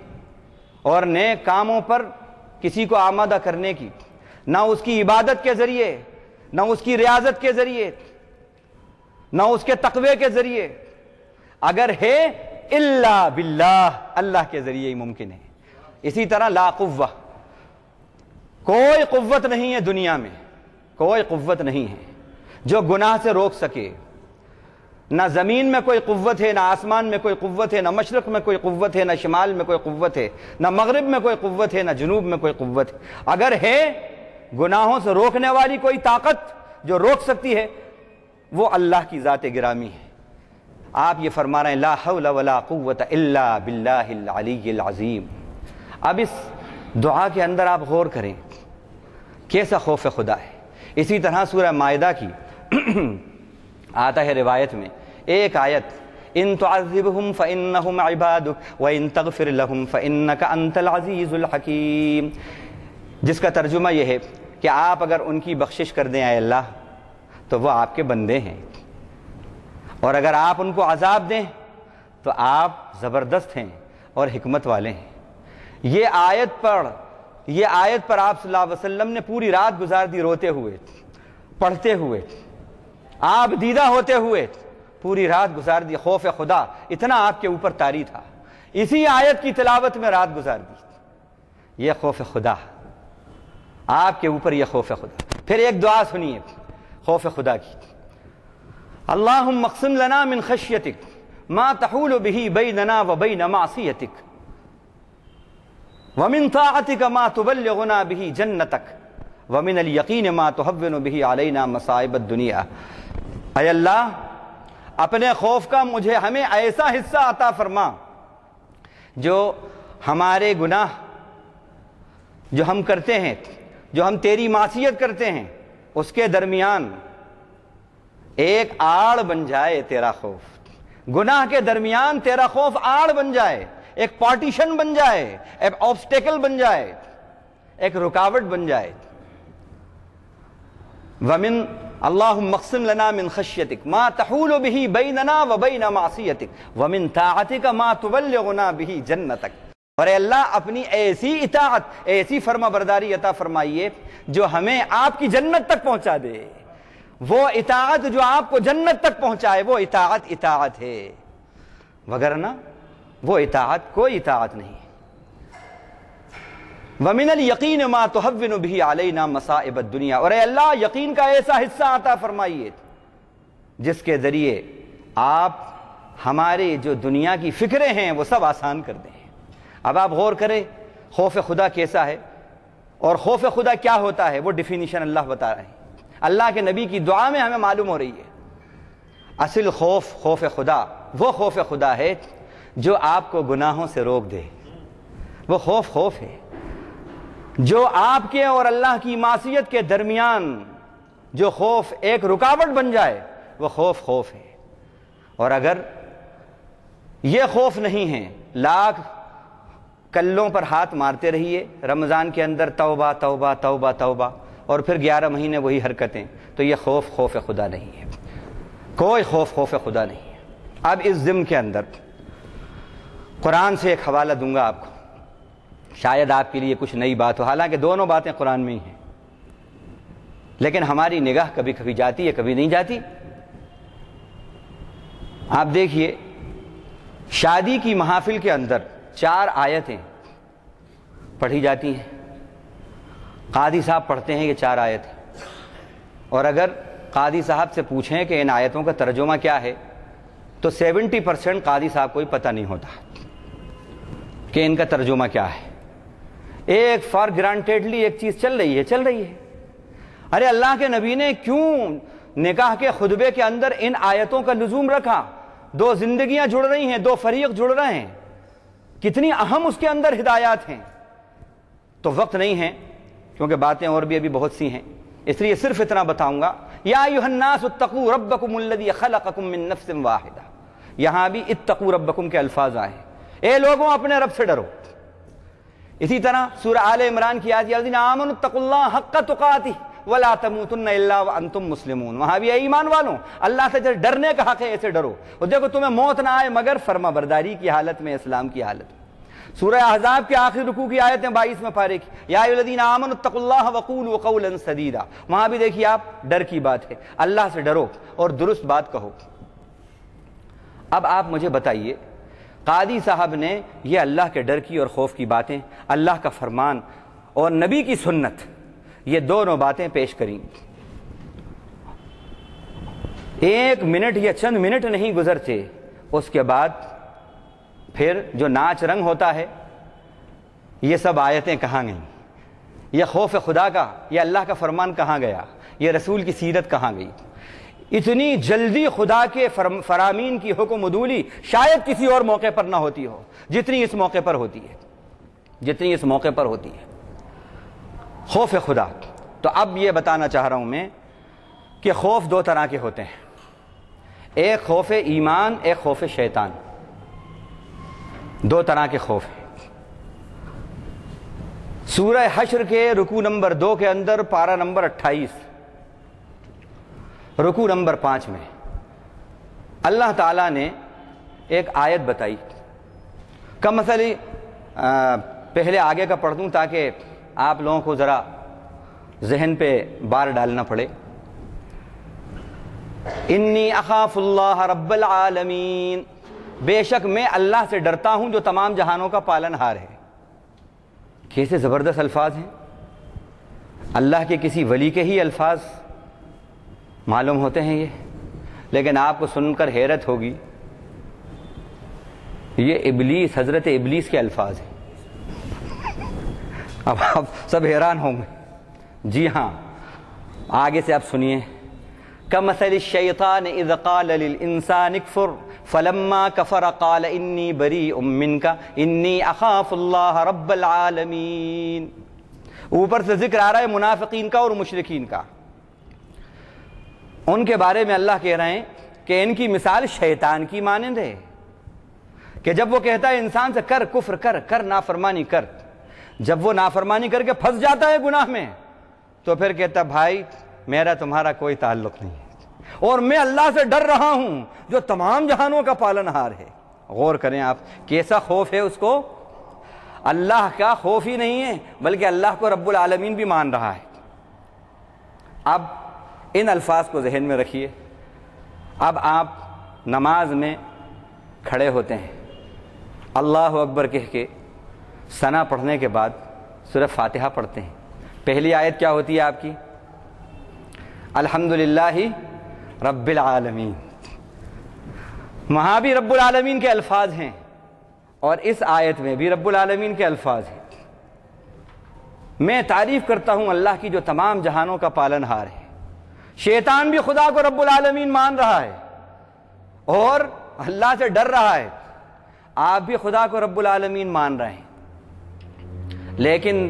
اور نیک کاموں پر کسی کو آمادہ کرنے کی، نہ اس کی عبادت کے ذریعے، نہ اس کی ریاضت کے ذریعے، نہ اس کے تقوی کے ذریعے، اگر ہے الا باللہ، اللہ کے ذریعے ہی ممکن ہے۔ اسی طرح لا قوہ، کوئی قوت نہیں ہے دنیا میں، کوئی قوت نہیں ہے جو گناہ سے روک سکے، نہ زمین میں کوئی قوت ہے، نہ آسمان میں کوئی قوت ہے، نہ مشرق میں کوئی قوت ہے، نہ شمال میں کوئی قوت ہے، نہ مغرب میں کوئی قوت ہے، نہ جنوب میں کوئی قوت ہے۔ اگر ہے گناہوں سے روکنے والی کوئی طاقت جو روک سکتی ہے وہ اللہ کی ذات گرامی ہے۔ آپ یہ فرما رہے ہیں لا حول ولا قوت الا باللہ العلی العظیم۔ اب اس دعا کے اندر آپ غور کریں کیسا خوف خدا ہے۔ اسی طرح سورہ مائدہ کی آتا ہے روایت میں ایک آیت، ان تعذبہم فانہم عبادک وان تغفر لہم فانک انت العزیز الحکیم، جس کا ترجمہ یہ ہے کہ آپ اگر ان کی بخشش کر دیں اے اللہ تو وہ آپ کے بندے ہیں، اور اگر آپ ان کو عذاب دیں تو آپ زبردست ہیں اور حکمت والے ہیں۔ یہ آیت پر آپ صلی اللہ علیہ وسلم نے پوری رات گزار دی، روتے ہوئے، پڑھتے ہوئے، آپ دیدہ ہوتے ہوئے پوری رات گزار دی۔ خوف خدا اتنا آپ کے اوپر طاری تھا، اسی آیت کی تلاوت میں رات گزار دی۔ یہ خوف خدا آپ کے اوپر، یہ خوف خدا۔ پھر ایک دعا سنیے خوف خدا کی، اللہم اقسم لنا من خشیتک ما تحول به بیننا وبین معصیتک ومن طاعتک ما تبلغنا به جنتک ومن الیقین ما تہون به علینا مصائب الدنیا۔ اے اللہ اپنے خوف کا ہمیں ایسا حصہ عطا فرما جو ہمارے گناہ جو ہم کرتے ہیں، جو ہم تیری معصیت کرتے ہیں، اس کے درمیان ایک آڑ بن جائے تیرا خوف، گناہ کے درمیان تیرا خوف آڑ بن جائے، ایک پارٹیشن بن جائے، ایک آبسٹیکل بن جائے، ایک رکاوٹ بن جائے۔ ومن اللہم اقسم لنا من خشیتک ما تحول به بیننا وبین معصیتک ومن طاعتک ما تبلغنا به جنتک۔ اور اے اللہ اپنی ایسی اطاعت، ایسی فرما برداری عطا فرمائیے جو ہمیں آپ کی جنت تک پہنچا دے۔ وہ اطاعت جو آپ کو جنت تک پہنچائے وہ اطاعت ہے، وگرنہ وہ اطاعت کوئی اطاعت نہیں۔ وَمِنَ الْيَقِينِ مَا تُهَوِّنُ بِهِ عَلَيْنَا مَصَائِبَ الدُّنْيَا، اور اے اللہ یقین کا ایسا حصہ عطا فرمائیے جس کے ذریعے آپ ہماری جو دنیا کی فکریں ہیں وہ سب آسان کر دیں۔ اب آپ غور کریں خوف خدا کیسا ہے اور خوف خدا کیا ہوتا ہے، وہ ڈیفینیشن اللہ بتا رہے ہیں۔ اللہ کے نبی کی دعا میں ہمیں معلوم ہو رہی ہے اصل خوف خدا وہ خوف خدا ہے جو آپ کو گناہوں سے روک دے، وہ خوف ہے جو آپ کے اور اللہ کی معصیت کے درمیان جو خوف ایک رکاوٹ بن جائے، وہ خوف ہے۔ اور اگر یہ خوف نہیں ہے، لاکھ کلوں پر ہاتھ مارتے رہیے رمضان کے اندر، توبہ توبہ توبہ توبہ، اور پھر 11 مہینے وہی حرکتیں، تو یہ خوف خدا نہیں ہے، کوئی خوف خدا نہیں ہے۔ اب اس ضمن کے اندر قرآن سے ایک حوالہ دوں گا آپ کو، شاید آپ کے لیے کچھ نئی بات ہو، حالانکہ دونوں باتیں قرآن میں ہی ہیں، لیکن ہماری نگاہ کبھی کبھی جاتی ہے کبھی نہیں جاتی۔ آپ دیکھیے شادی کی محافل کے اندر 4 آیتیں پڑھی جاتی ہیں، قاضی صاحب پڑھتے ہیں یہ 4 آیتیں، اور اگر قاضی صاحب سے پوچھیں کہ ان آیتوں کا ترجمہ کیا ہے تو 70% قاضی صاحب کو ہی پتہ نہیں ہوتا کہ ان کا ترجمہ کیا ہے۔ ایک فار گرانٹیڈلی ایک چیز چل رہی ہے۔ ارے اللہ کے نبی نے کیوں نکاح کے خطبے کے اندر ان آیتوں کا لزوم رکھا؟ 2 زندگیاں جڑ رہی ہیں، 2 فریق جڑ رہے ہیں، کتنی اہم اس کے اندر ہدایات ہیں۔ تو وقت نہیں ہے کیونکہ باتیں اور بھی ابھی بہت سی ہیں، اس لیے صرف اتنا بتاؤں گا، یا ایھا الناس اتقوا ربکم الذی خلقکم من نفس واحدہ، یہاں بھی اتقوا ربکم کے الفاظ آئے ہیں، اے لوگوں اپنے رب سے ڈرو۔ اسی طرح سورہ آل عمران کی آیت الذین آمنوا اتقوا اللہ حق تقاتہ ولا تموتن الا وانتم مسلمون، وہاں بھی اے ایمان والوں اللہ سے ڈرنے کا حق ہے، ایسے ڈرو، اور دیکھو تمہیں موت نہ آئے مگر فرما برداری کی حالت میں، اسلام کی حالت میں۔ سورہ احزاب کے آخری رکوع کی آیتیں 22 پارے کی، یا ایھا الذین آمنوا اتقوا اللہ وقولوا قولا سدیدا، وہاں بھی دیکھیے آپ ڈر کی بات ہے، اللہ سے ڈرو اور درست بات کہو۔ اب آپ مجھے بتائیے قاضی صاحب نے یہ اللہ کے ڈر کی اور خوف کی باتیں، اللہ کا فرمان اور نبی کی سنت، یہ دونوں باتیں پیش کریں، 1 منٹ یا چند منٹ نہیں گزرتے، اس کے بعد پھر جو ناچ رنگ ہوتا ہے، یہ سب آیتیں کہاں گئیں، یہ خوف خدا کا، یہ اللہ کا فرمان کہاں گیا، یہ رسول کی سیرت کہاں گئی؟ اتنی جلدی خدا کے فرامین کی حکم عدولی شاید کسی اور موقع پر نہ ہوتی ہو جتنی اس موقع پر ہوتی ہے، خوف خدا۔ تو اب یہ بتانا چاہ رہا ہوں میں کہ خوف 2 طرح کے ہوتے ہیں، ایک خوف ایمان، ایک خوف شیطان، 2 طرح کے خوف ہیں۔ سورہ حشر کے رکوع نمبر 2 کے اندر پارہ نمبر 28 رکوع نمبر 5 میں اللہ تعالیٰ نے ایک آیت بتائی، کمثل پہلے آگے کا پڑھ دوں تاکہ آپ لوگوں کو ذرا ذہن پہ بار ڈالنا پڑے۔ انی اخاف اللہ رب العالمین، بے شک میں اللہ سے ڈرتا ہوں جو تمام جہانوں کا پالن ہار ہے۔ کیسے زبردست الفاظ ہیں، اللہ کے کسی ولی کے ہی الفاظ معلوم ہوتے ہیں یہ، لیکن آپ کو سن کر حیرت ہوگی، یہ ابلیس، حضرت ابلیس کے الفاظ ہیں۔ اب آپ سب حیران ہوں گے، جی ہاں، آگے سے آپ سنیے، کمثل الشیطان اذ قال للانسان اکفر فلما کفر قال انی بریء منک انی اخاف اللہ رب العالمین۔ اوپر سے ذکر آ رہا ہے منافقین کا اور مشرکین کا، ان کے بارے میں اللہ کہہ رہے ہیں کہ ان کی مثال شیطان کی مانند ہے، کہ جب وہ کہتا ہے انسان سے کر کفر کر نافرمانی کر، جب وہ نافرمانی کر کے پھنس جاتا ہے گناہ میں تو پھر کہتا بھائی میرا تمہارا کوئی تعلق نہیں ہے، اور میں اللہ سے ڈر رہا ہوں جو تمام جہانوں کا پالن ہار ہے۔ غور کریں آپ، کیسا خوف ہے اس کو، اللہ کا خوف ہی نہیں ہے بلکہ اللہ کو رب العالمین بھی مان رہا ہے۔ اب ان الفاظ کو ذہن میں رکھیے، اب آپ نماز میں کھڑے ہوتے ہیں، اللہ اکبر کہہ کے ثنا پڑھنے کے بعد سورہ فاتحہ پڑھتے ہیں، پہلی آیت کیا ہوتی ہے آپ کی؟ الحمدللہ رب العالمین۔ وہاں بھی رب العالمین کے الفاظ ہیں اور اس آیت میں بھی رب العالمین کے الفاظ ہیں۔ میں تعریف کرتا ہوں اللہ کی جو تمام جہانوں کا پالن ہار ہے۔ شیطان بھی خدا کو رب العالمین مان رہا ہے اور اللہ سے ڈر رہا ہے، آپ بھی خدا کو رب العالمین مان رہے ہیں، لیکن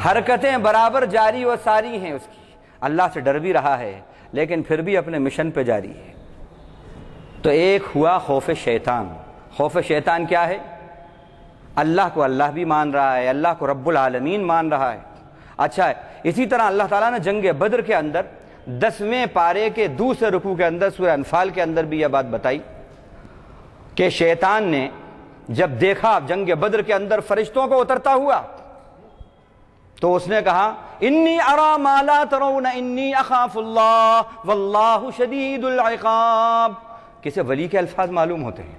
حرکتیں برابر جاری و ساری ہیں اس کی۔ اللہ سے ڈر بھی رہا ہے لیکن پھر بھی اپنے مشن پہ جاری ہے۔ تو ایک ہوا خوف شیطان۔ خوف شیطان کیا ہے؟ اللہ کو اللہ بھی مان رہا ہے، اللہ کو رب العالمین مان رہا ہے۔ اچھا ہے، اسی طرح اللہ تعالیٰ نے جنگ بدر کے اندر 10ویں پارے کے دوسرے رکوع کے اندر سورہ انفال کے اندر بھی یہ بات بتائی کہ شیطان نے جب دیکھا جنگ بدر کے اندر فرشتوں کو اترتا ہوا تو اس نے کہا انی ارا ما لا ترون انی اخاف اللہ واللہ شدید العقاب۔ کسی ولی کے الفاظ معلوم ہوتے ہیں،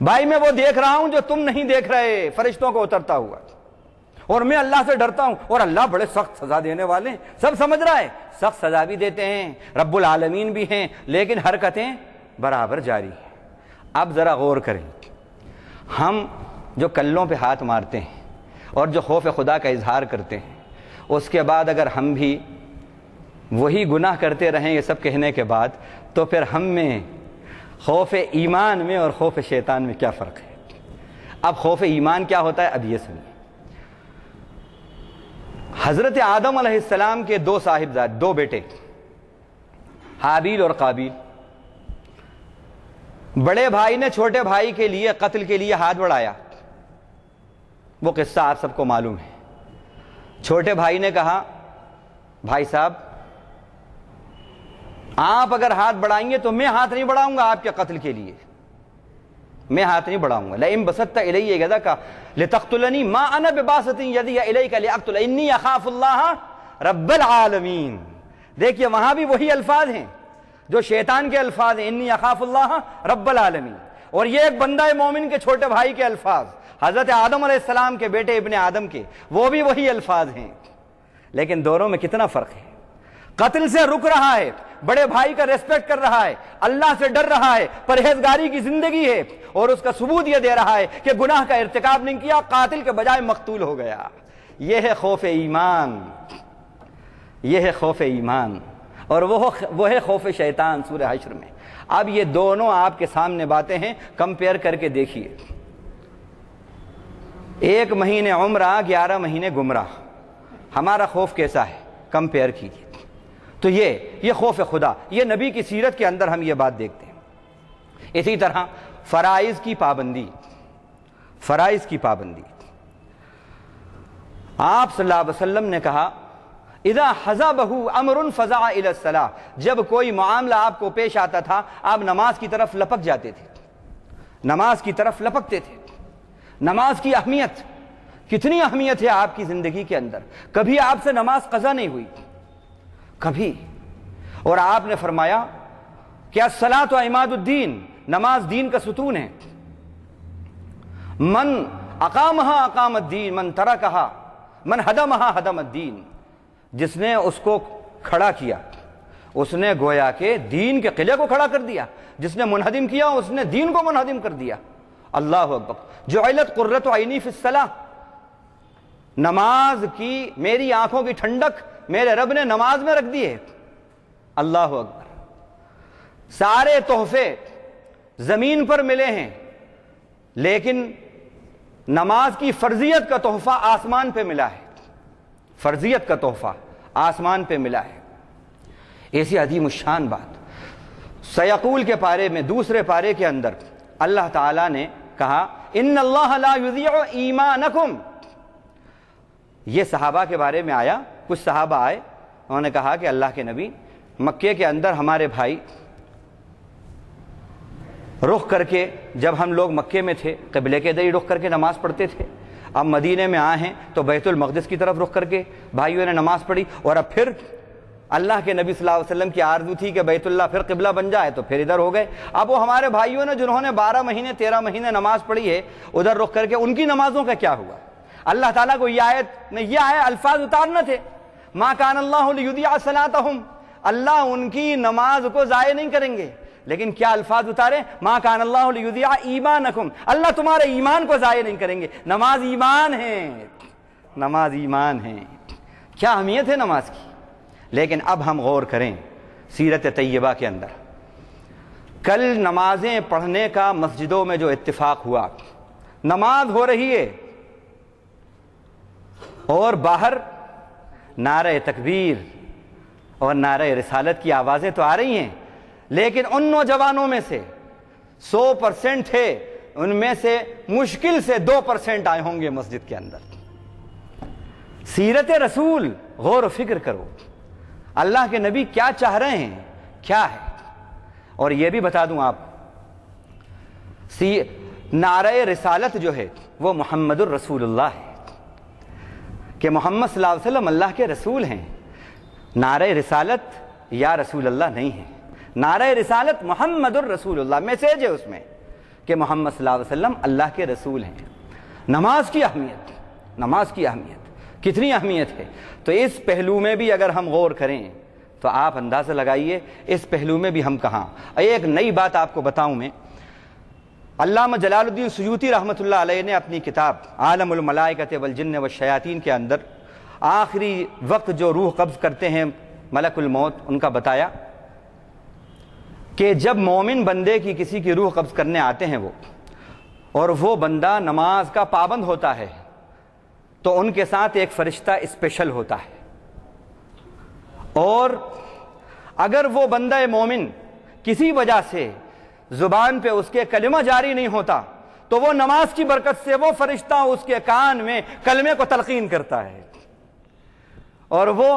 بھائی میں وہ دیکھ رہا ہوں جو تم نہیں دیکھ رہے، فرشتوں کو اترتا ہوا، اور میں اللہ سے ڈرتا ہوں، اور اللہ بڑے سخت سزا دینے والے ہیں، سب سمجھ رہا ہے، سخت سزا بھی دیتے ہیں، رب العالمین بھی ہیں، لیکن حرکتیں برابر جاری ہیں۔ اب ذرا غور کریں، ہم جو کلوں پہ ہاتھ مارتے ہیں اور جو خوف خدا کا اظہار کرتے ہیں، اس کے بعد اگر ہم بھی وہی گناہ کرتے رہیں یہ سب کہنے کے بعد، تو پھر ہم میں خوف ایمان میں اور خوف شیطان میں کیا فرق ہے؟ اب خوف ایمان کیا ہوتا ہے؟ اب یہ سنیے۔ حضرت آدم علیہ السلام کے 2 صاحبزاد، 2 بیٹے، حابیل اور قابیل۔ بڑے بھائی نے چھوٹے بھائی کے لیے قتل کے لیے ہاتھ بڑھایا، وہ قصہ آپ سب کو معلوم ہے۔ چھوٹے بھائی نے کہا بھائی صاحب آپ اگر ہاتھ بڑھائیں گے تو میں ہاتھ نہیں بڑھاؤں گا آپ کے قتل کے لیے، میں ہاتھ نہیں بڑھاؤں گا۔ لئن بسطت الی یدک لتقتلنی ما انا بباسط یدی الیک لاقتل انی اخاف اللہ رب العالمین۔ دیکھیے وہاں بھی وہی الفاظ ہیں جو شیطان کے الفاظ ہیں، انی اخاف اللہ رب العالمین، اور یہ ایک بندہ مومن کے چھوٹے بھائی کے الفاظ، حضرت آدم علیہ السلام کے بیٹے ابن آدم کے، وہ بھی وہی الفاظ ہیں، لیکن دونوں میں کتنا فرق ہے۔ قتل سے رک رہا ہے، بڑے بھائی کا ریسپیکٹ کر رہا ہے، اللہ سے ڈر رہا ہے، پرہیزگاری کی زندگی ہے، اور اس کا ثبوت یہ دے رہا ہے کہ گناہ کا ارتکاب نہیں کیا، قاتل کے بجائے مقتول ہو گیا۔ یہ ہے خوف ایمان، یہ ہے خوف ایمان، اور وہ ہے خوف شیطان سورہ حشر میں۔ اب یہ دونوں آپ کے سامنے باتیں ہیں، کمپیئر کر کے دیکھیے۔ 1 مہینے عمرہ، 11 مہینے گمراہ، ہمارا خوف کیسا ہے؟ کمپیئر کیجیے۔ تو یہ خوف خدا، یہ نبی کی سیرت کے اندر ہم یہ بات دیکھتے ہیں۔ اسی طرح فرائض کی پابندی، فرائض کی پابندی، آپ صلی اللہ علیہ وسلم نے کہا اذا حزبہ امر فزع الی الصلاۃ، جب کوئی معاملہ آپ کو پیش آتا تھا آپ نماز کی طرف لپک جاتے تھے، نماز کی طرف لپکتے تھے۔ نماز کی اہمیت، کتنی اہمیت ہے آپ کی زندگی کے اندر، کبھی آپ سے نماز قضا نہیں ہوئی، کبھی، اور آپ نے فرمایا کہ الصلاۃ عماد الدین، نماز دین کا ستون ہے، من اقامہا اقام الدین من ترکہا من ہدمہا ہدم الدین، جس نے اس کو کھڑا کیا اس نے گویا کہ دین کے قلعے کو کھڑا کر دیا، جس نے منہدم کیا اس نے دین کو منہدم کر دیا۔ اللہ اکبر۔ جعلت قرۃ عینی فی الصلاۃ، نماز کی میری آنکھوں کی ٹھنڈک میرے رب نے نماز میں رکھ دی ہے۔ اللہ اکبر۔ سارے تحفے زمین پر ملے ہیں لیکن نماز کی فرضیت کا تحفہ آسمان پہ ملا ہے، فرضیت کا تحفہ آسمان پہ ملا ہے۔ ایسی عظیم الشان بات سیقول کے پارے میں، دوسرے پارے کے اندر اللہ تعالیٰ نے کہا ان اللہ لا یضیع ایمانکم۔ یہ صحابہ کے بارے میں آیا، کچھ صحابہ آئے، انہوں نے کہا کہ اللہ کے نبی، مکے کے اندر ہمارے بھائی رخ کر کے، جب ہم لوگ مکے میں تھے قبلے کے ادھر ہی رخ کر کے نماز پڑھتے تھے، اب مدینے میں آئے ہیں تو بیت المقدس کی طرف رخ کر کے بھائیوں نے نماز پڑھی، اور اب پھر اللہ کے نبی صلی اللہ علیہ وسلم کی آرزو تھی کہ بیت اللہ پھر قبلہ بن جائے تو پھر ادھر ہو گئے۔ اب وہ ہمارے بھائیوں نے جنہوں نے 12 مہینے 13 مہینے نماز پڑھی ہے ادھر رخ کر کے، ان کی نمازوں کا کیا ہوا؟ اللہ تعالیٰ کو یہ الفاظ اتارنا تھے، ما کان اللہ لیضیع صلاتہم، اللہ ان کی نماز کو ضائع نہیں کریں گے، لیکن کیا الفاظ اتارے؟ ما کان اللہ لیضیع ایمانکم، اللہ تمہارے ایمان کو ضائع نہیں کریں گے۔ نماز ایمان ہے، نماز ایمان ہے، کیا اہمیت ہے نماز کی۔ لیکن اب ہم غور کریں سیرت طیبہ کے اندر، کل نمازیں پڑھنے کا مسجدوں میں جو اتفاق ہوا، نماز ہو رہی ہے اور باہر نعرہ تکبیر اور نعرہ رسالت کی آوازیں تو آ رہی ہیں، لیکن ان نوجوانوں میں سے 100% تھے، ان میں سے مشکل سے 2% آئے ہوں گے مسجد کے اندر۔ سیرت رسول غور و فکر کرو، اللہ کے نبی کیا چاہ رہے ہیں، کیا ہے۔ اور یہ بھی بتا دوں آپ، نعرہ رسالت جو ہے وہ محمد الرسول اللہ ہے، کہ محمد صلی اللہ علیہ وسلم اللہ کے رسول ہیں۔ نعرہ رسالت یا رسول اللہ نہیں ہے، نعرہ رسالت محمد الرسول اللہ، میسیج ہے اس میں کہ محمد صلی اللہ علیہ وسلم اللہ کے رسول ہیں۔ نماز کی اہمیت، نماز کی اہمیت کتنی اہمیت ہے، تو اس پہلو میں بھی اگر ہم غور کریں تو آپ اندازہ لگائیے اس پہلو میں بھی ہم کہاں۔ ایک نئی بات آپ کو بتاؤں میں، علامہ جلال الدین سیوطی رحمۃ اللہ علیہ نے اپنی کتاب عالم الملائکۃ والجن والشیاطین کے اندر آخری وقت جو روح قبض کرتے ہیں ملک الموت، ان کا بتایا کہ جب مومن بندے کی کسی کی روح قبض کرنے آتے ہیں وہ، اور وہ بندہ نماز کا پابند ہوتا ہے، تو ان کے ساتھ ایک فرشتہ اسپیشل ہوتا ہے، اور اگر وہ بندہ مومن کسی وجہ سے زبان پہ اس کے کلمہ جاری نہیں ہوتا، تو وہ نماز کی برکت سے وہ فرشتہ اس کے کان میں کلمے کو تلقین کرتا ہے، اور وہ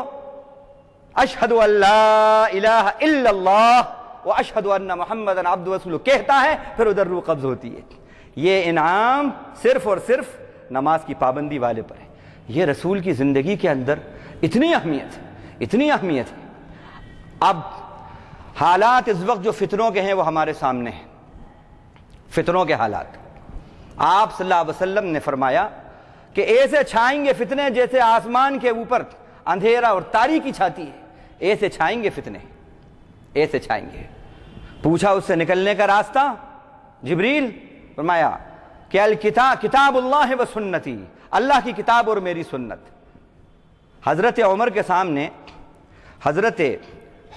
اشہد ان لا الہ الا اللہ واشہد ان محمد عبدہ ورسولہ کہتا ہے، پھر ادھر روح قبض ہوتی ہے۔ یہ انعام صرف اور صرف نماز کی پابندی والے پر ہے۔ یہ رسول کی زندگی کے اندر اتنی اہمیت ہے، اتنی اہمیت ہے۔ اب حالات اس وقت جو فتنوں کے ہیں وہ ہمارے سامنے ہیں، فتنوں کے حالات۔ آپ صلی اللہ علیہ وسلم نے فرمایا کہ ایسے چھائیں گے فتنے جیسے آسمان کے اوپر اندھیرا اور تاریکی چھاتی ہے، ایسے چھائیں گے فتنے، ایسے چھائیں گے۔ پوچھا اس سے نکلنے کا راستہ، جبریل فرمایا کہ کتاب اللہ و سنتی، اللہ کی کتاب اور میری سنت۔ حضرت عمر کے سامنے حضرت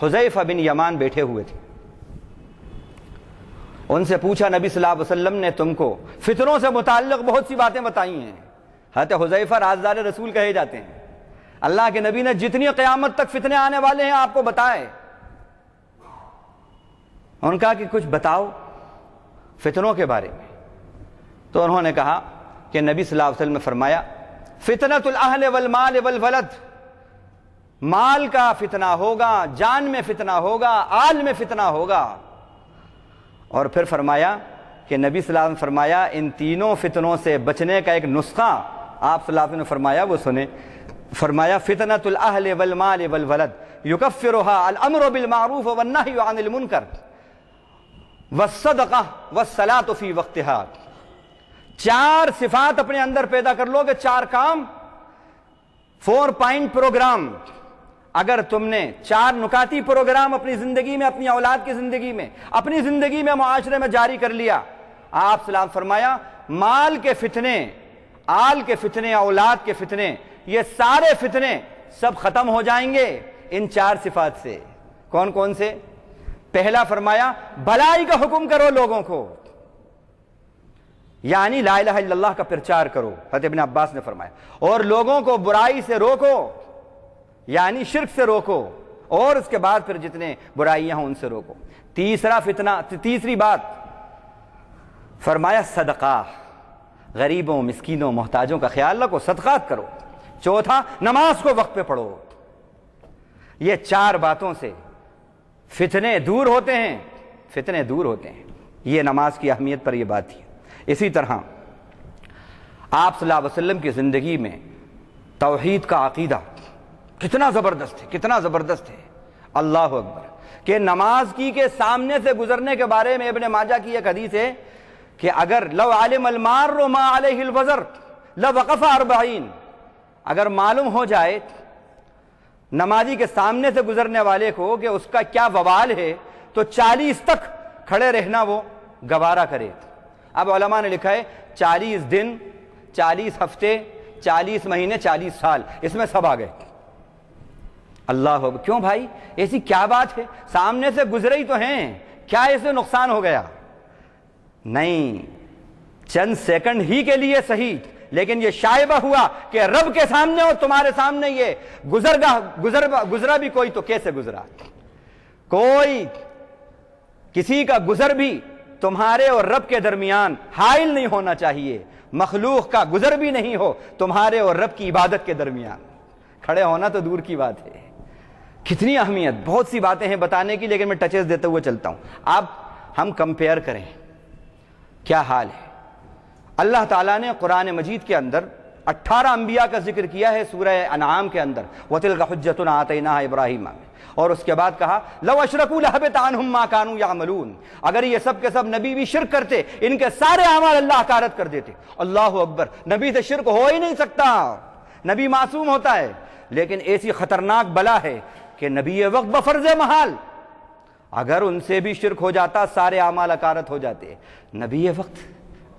حذیفہ بن یمان بیٹھے ہوئے تھے، ان سے پوچھا نبی صلی اللہ علیہ وسلم نے تم کو فتنوں سے متعلق بہت سی باتیں بتائی ہیں۔ حضرت حذیفہ رازدار رسول کہے جاتے ہیں، اللہ کے نبی نے جتنی قیامت تک فتنے آنے والے ہیں آپ کو بتائے۔ ان کا کہ کچھ بتاؤ فتنوں کے بارے میں، تو انہوں نے کہا کہ نبی صلی اللہ علیہ وسلم نے فرمایا فتنۃ الاہل والمال والولد، مال کا فتنہ ہوگا، جان میں فتنہ ہوگا، آل میں فتنہ ہوگا۔ اور پھر فرمایا کہ نبی صلی اللہ علیہ وسلم نے فرمایا ان تینوں فتنوں سے بچنے کا ایک نسخہ آپ صلی اللہ علیہ وسلم نے فرمایا، وہ سنیں۔ فرمایا فتنۃ الاہل والمال والولد یکفرها الامر بالمعروف والنہی عن المنکر والصدقہ والصلاۃ فی وقتہا۔ 4 صفات اپنے اندر پیدا کر لو گے، 4 کام، 4 پوائنٹ پروگرام۔ اگر تم نے 4 نکاتی پروگرام اپنی زندگی میں، اپنی اولاد کی زندگی میں، اپنی زندگی میں، معاشرے میں جاری کر لیا، آپ صلی اللہ علیہ وسلم فرمایا مال کے فتنے، آل کے فتنے، اولاد کے فتنے، یہ سارے فتنے سب ختم ہو جائیں گے ان 4 صفات سے۔ کون کون سے؟ پہلا فرمایا بھلائی کا حکم کرو لوگوں کو، یعنی لا الہ الا اللہ کا پرچار کرو، حضرت ابن عباس نے فرمایا، اور لوگوں کو برائی سے روکو، یعنی شرک سے روکو، اور اس کے بعد پھر جتنے برائیاں ہوں ان سے روکو۔ تیسری بات فرمایا صدقہ، غریبوں، مسکینوں، محتاجوں کا خیال رکھو، صدقات کرو۔ چوتھا نماز کو وقت پہ پڑھو۔ یہ 4 باتوں سے فتنے دور ہوتے ہیں، فتنے دور ہوتے ہیں۔ یہ نماز کی اہمیت پر یہ بات تھی۔ اسی طرح آپ صلی اللہ علیہ وسلم کی زندگی میں توحید کا عقیدہ کتنا زبردست ہے، کتنا زبردست ہے، اللہ اکبر، کہ نماز کی کے سامنے سے گزرنے کے بارے میں ابن ماجہ کی ایک حدیث ہے کہ اگر لو علم المار ما علیہ الوزر، لوقف 40، اگر معلوم ہو جائے نمازی کے سامنے سے گزرنے والے کو کہ اس کا کیا وبال ہے تو 40 تک کھڑے رہنا وہ گوارا کرے۔ اب علماء نے لکھا ہے 40 دن، 40 ہفتے، 40 مہینے، 40 سال، اس میں سب آ گئے۔ اللہ اکبر، کیوں بھائی ایسی کیا بات ہے؟ سامنے سے گزرے ہی تو ہیں، کیا اسے نقصان ہو گیا؟ نہیں، چند سیکنڈ ہی کے لیے صحیح، لیکن یہ شائبہ ہوا کہ رب کے سامنے اور تمہارے سامنے یہ گزرا بھی کوئی تو کیسے گزرا؟ کوئی کسی کا گزر بھی تمہارے اور رب کے درمیان حائل نہیں ہونا چاہیے، مخلوق کا گزر بھی نہیں ہو تمہارے اور رب کی عبادت کے درمیان، کھڑے ہونا تو دور کی بات ہے۔ کتنی اہمیت، بہت سی باتیں ہیں بتانے کی، لیکن میں ٹچز دیتے ہوئے چلتا ہوں۔ اب ہم کمپیئر کریں کیا حال ہے۔ اللہ تعالیٰ نے قرآن مجید کے اندر 18 انبیاء کا ذکر کیا ہے سورہ انعام کے اندر، وَتِلْكَ حُجَّتُنَا آتَيْنَاهَا إِبْرَاهِيمَ میں، اور اس کے بعد کہا لَوْ أَشْرَكُوا لَحَبِطَ عَنْهُمْ مَا كَانُوا يَعْمَلُونَ، اگر یہ سب کے سب نبی بھی شرک کرتے ان کے سارے اعمال اللہ کارت کر دیتے۔ اللہ اکبر، نبی سے شرک ہو ہی نہیں سکتا، نبی معصوم ہوتا ہے، لیکن ایسی خطرناک بلا ہے کہ نبی وقت بفرض محال اگر ان سے بھی شرک ہو جاتا سارے اعمال اکارت ہو جاتے۔ نبی وقت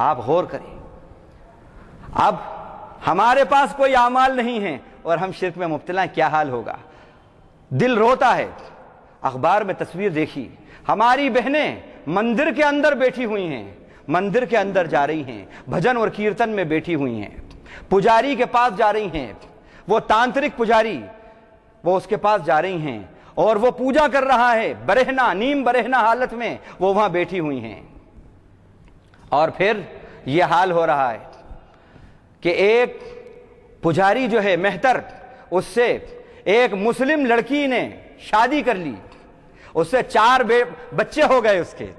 آپ غور کریں، اب ہمارے پاس کوئی اعمال نہیں ہیں اور ہم شرک میں مبتلا ہیں، کیا حال ہوگا؟ دل روتا ہے۔ اخبار میں تصویر دیکھی، ہماری بہنیں مندر کے اندر بیٹھی ہوئی ہیں، مندر کے اندر جا رہی ہیں، بھجن اور کیرتن میں بیٹھی ہوئی ہیں، پجاری کے پاس جا رہی ہیں، وہ تانترک پجاری وہ اس کے پاس جا رہی ہیں اور وہ پوجا کر رہا ہے، برہنہ نیم برہنہ حالت میں وہ وہاں بیٹھی ہوئی ہیں، اور پھر یہ حال ہو رہا ہے کہ ایک پجاری جو ہے مہتر، اس سے ایک مسلم لڑکی نے شادی کر لی، اس سے 4 بچے ہو گئے اس کے۔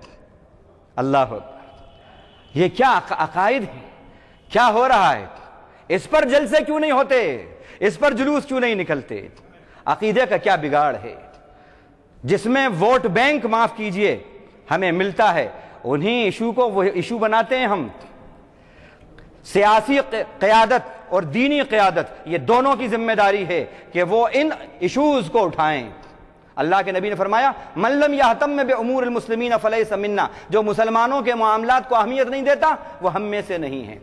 اللہ اکبر، یہ کیا عقائد ہیں؟ کیا ہو رہا ہے؟ اس پر جلسے کیوں نہیں ہوتے؟ اس پر جلوس کیوں نہیں نکلتے؟ عقیدے کا کیا بگاڑ ہے؟ جس میں ووٹ بینک معاف کیجئے ہمیں ملتا ہے، انہی ایشو کو وہ ایشو بناتے ہیں ہم۔ سیاسی قیادت اور دینی قیادت یہ دونوں کی ذمہ داری ہے کہ وہ ان ایشوز کو اٹھائیں۔ اللہ کے نبی نے فرمایا من لم یہتم بامور المسلمین فلیس منا، جو مسلمانوں کے معاملات کو اہمیت نہیں دیتا وہ ہم میں سے نہیں ہے۔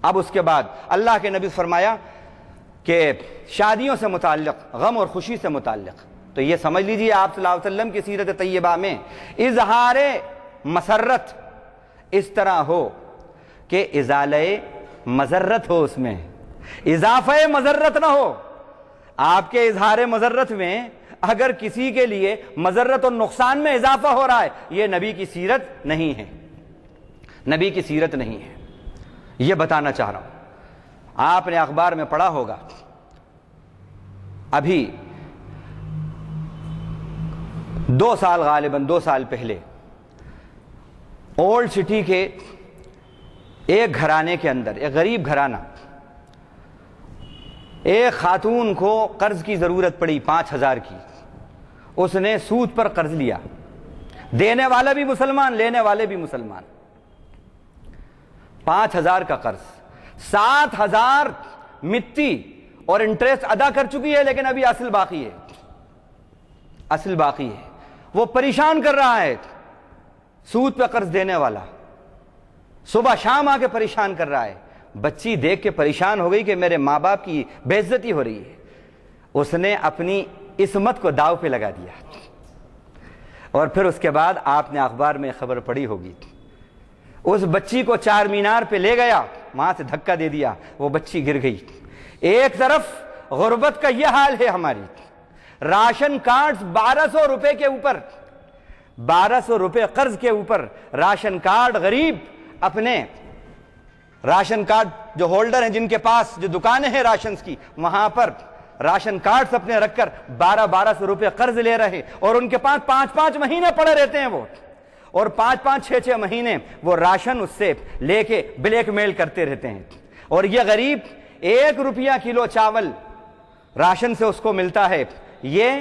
اب اس کے بعد اللہ کے نبی فرمایا کہ شادیوں سے متعلق، غم اور خوشی سے متعلق، تو یہ سمجھ لیجیے آپ صلی اللہ علیہ وسلم کی سیرت طیبہ میں اظہار مسرت اس طرح ہو کہ ازالہ مضرت ہو، اس میں اضافہ مضرت نہ ہو۔ آپ کے اظہار مضرت میں اگر کسی کے لیے مضرت اور نقصان میں اضافہ ہو رہا ہے، یہ نبی کی سیرت نہیں ہے، نبی کی سیرت نہیں ہے، یہ بتانا چاہ رہا ہوں۔ آپ نے اخبار میں پڑھا ہوگا، ابھی 2 سال غالباً 2 سال پہلے اولڈ سٹی کے ایک گھرانے کے اندر، ایک غریب گھرانہ، ایک خاتون کو قرض کی ضرورت پڑی 5000 کی، اس نے سود پر قرض لیا، دینے والا بھی مسلمان لینے والے بھی مسلمان، 5000 کا قرض، 7000 مٹی اور انٹریسٹ ادا کر چکی ہے، لیکن ابھی اصل باقی ہے، اصل باقی ہے۔ وہ پریشان کر رہا ہے، سود پہ قرض دینے والا صبح شام آ کے پریشان کر رہا ہے۔ بچی دیکھ کے پریشان ہو گئی کہ میرے ماں باپ کی بے عزتی ہو رہی ہے، اس نے اپنی عصمت کو داؤ پہ لگا دیا، اور پھر اس کے بعد آپ نے اخبار میں خبر پڑھی ہوگی، اس بچی کو 4 مینار پہ لے گیا، وہاں سے دھکا دے دیا، وہ بچی گر گئی۔ ایک طرف غربت کا یہ حال ہے ہماری، راشن کارڈز 1200 روپے کے اوپر، 1200 روپے قرض کے اوپر راشن کارڈ، غریب اپنے راشن کارڈ جو ہولڈر ہیں، جن کے پاس جو دکانیں ہیں راشنز کی، وہاں پر راشن کارڈز اپنے رکھ کر 1200 روپے قرض لے رہے، اور ان کے پاس 5 مہینے پڑے رہتے ہیں وہ، اور 5 6 مہینے وہ راشن اس سے لے کے بلیک میل کرتے رہتے ہیں، اور یہ غریب 1 روپیہ کلو چاول راشن سے اس کو ملتا ہے، یہ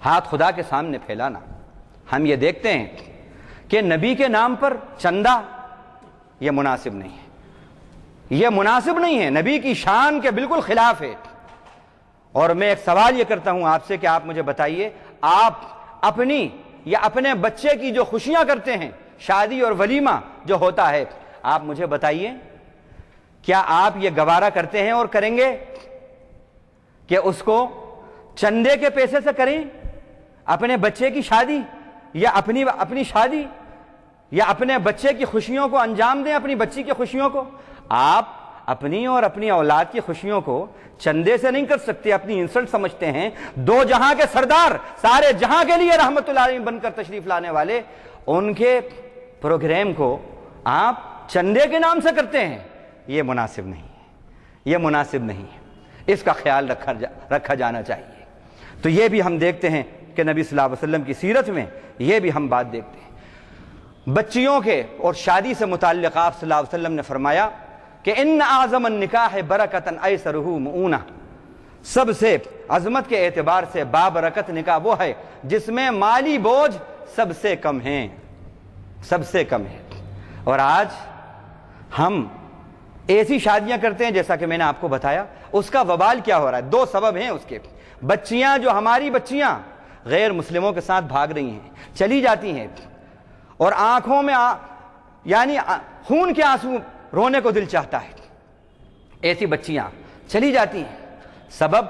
ہاتھ خدا کے سامنے پھیلانا۔ ہم یہ دیکھتے ہیں کہ نبی کے نام پر چندہ یہ مناسب نہیں ہے، یہ مناسب نہیں ہے، نبی کی شان کے بالکل خلاف ہے۔ اور میں ایک سوال یہ کرتا ہوں آپ سے کہ آپ مجھے بتائیے، آپ اپنی یا اپنے بچے کی جو خوشیاں کرتے ہیں، شادی اور ولیمہ جو ہوتا ہے، آپ مجھے بتائیے کیا آپ یہ گوارا کرتے ہیں اور کریں گے کہ اس کو چندے کے پیسے سے کریں؟ اپنے بچے کی شادی یا اپنی شادی یا اپنے بچے کی خوشیوں کو انجام دیں، اپنی بچی کی خوشیوں کو؟ آپ اپنی اور اپنی اولاد کی خوشیوں کو چندے سے نہیں کر سکتے، اپنی انسلٹ سمجھتے ہیں۔ دو جہاں کے سردار، سارے جہاں کے لیے رحمت اللہ علیہ بن کر تشریف لانے والے، ان کے پروگرام کو آپ چندے کے نام سے کرتے ہیں، یہ مناسب نہیں ہے، یہ مناسب نہیں ہے، اس کا خیال رکھا جانا چاہیے۔ تو یہ بھی ہم دیکھتے ہیں کہ نبی صلی اللہ علیہ وسلم کی سیرت میں یہ بھی ہم بات دیکھتے ہیں۔ بچیوں کے اور شادی سے متعلق آپ صلی اللہ علیہ وسلم نے فرمایا کہ ان اعظم النکاح برکتن ایسرہ مؤونہ، سب سے عظمت کے اعتبار سے بابرکت نکاح وہ ہے جس میں مالی بوجھ سب سے کم ہیں، سب سے کم ہے۔ اور آج ہم ایسی شادیاں کرتے ہیں جیسا کہ میں نے آپ کو بتایا، اس کا وبال کیا ہو رہا ہے؟ دو سبب ہیں اس کے۔ بچیاں جو ہماری بچیاں غیر مسلموں کے ساتھ بھاگ رہی ہیں، چلی جاتی ہیں، اور آنکھوں میں یعنی خون کے آنسو رونے کو دل چاہتا ہے، ایسی بچیاں چلی جاتی ہیں۔ سبب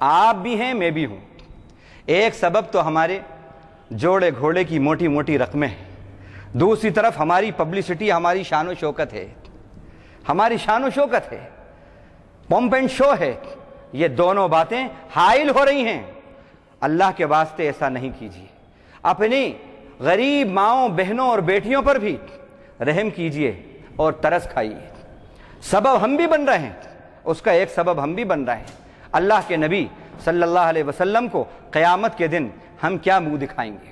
آپ بھی ہیں، میں بھی ہوں۔ ایک سبب تو ہمارے جوڑے گھوڑے کی موٹی موٹی رقمیں ہیں، دوسری طرف ہماری پبلسٹی، ہماری شان و شوکت ہے، ہماری شان و شوکت ہے، پمپ اینڈ شو ہے۔ یہ دونوں باتیں حائل ہو رہی ہیں۔ اللہ کے واسطے ایسا نہیں کیجیے، اپنی غریب ماؤں بہنوں اور بیٹیوں پر بھی رحم کیجیے اور ترس کھائیے۔ سبب ہم بھی بن رہے ہیں، اس کا ایک سبب ہم بھی بن رہے ہیں۔ اللہ کے نبی صلی اللہ علیہ وسلم کو قیامت کے دن ہم کیا منہ دکھائیں گے؟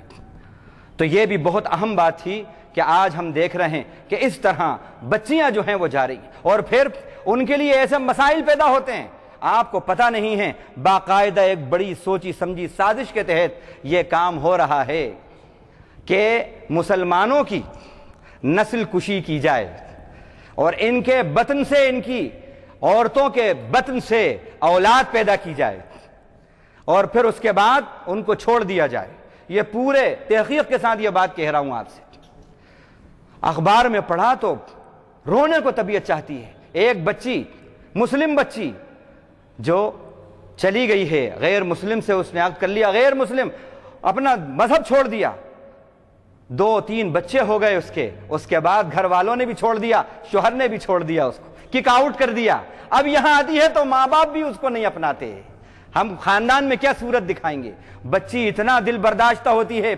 تو یہ بھی بہت اہم بات تھی کہ آج ہم دیکھ رہے ہیں کہ اس طرح بچیاں جو ہیں وہ جا رہی ہیں، اور پھر ان کے لیے ایسے مسائل پیدا ہوتے ہیں، آپ کو پتہ نہیں ہے، باقاعدہ ایک بڑی سوچی سمجھی سازش کے تحت یہ کام ہو رہا ہے کہ مسلمانوں کی نسل کشی کی جائے، اور ان کے بطن سے، ان کی عورتوں کے بطن سے اولاد پیدا کی جائے، اور پھر اس کے بعد ان کو چھوڑ دیا جائے۔ یہ پورے تحقیق کے ساتھ یہ بات کہہ رہا ہوں آپ سے۔ اخبار میں پڑھا تو رونے کو طبیعت چاہتی ہے۔ ایک بچی، مسلم بچی جو چلی گئی ہے، غیر مسلم سے اس نے عقد کر لیا، غیر مسلم اپنا مذہب چھوڑ دیا، 2-3 بچے ہو گئے اس کے بعد گھر والوں نے بھی چھوڑ دیا، شوہر نے بھی چھوڑ دیا، اس کو کک آؤٹ کر دیا۔ اب یہاں آتی ہے تو ماں باپ بھی اس کو نہیں اپناتے۔ ہم خاندان میں کیا صورت دکھائیں گے؟ بچی اتنا دل برداشتہ ہوتی ہے،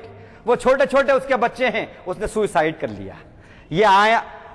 وہ چھوٹے چھوٹے اس کے بچے ہیں، اس نے سوئسائڈ کر لیا۔ یہ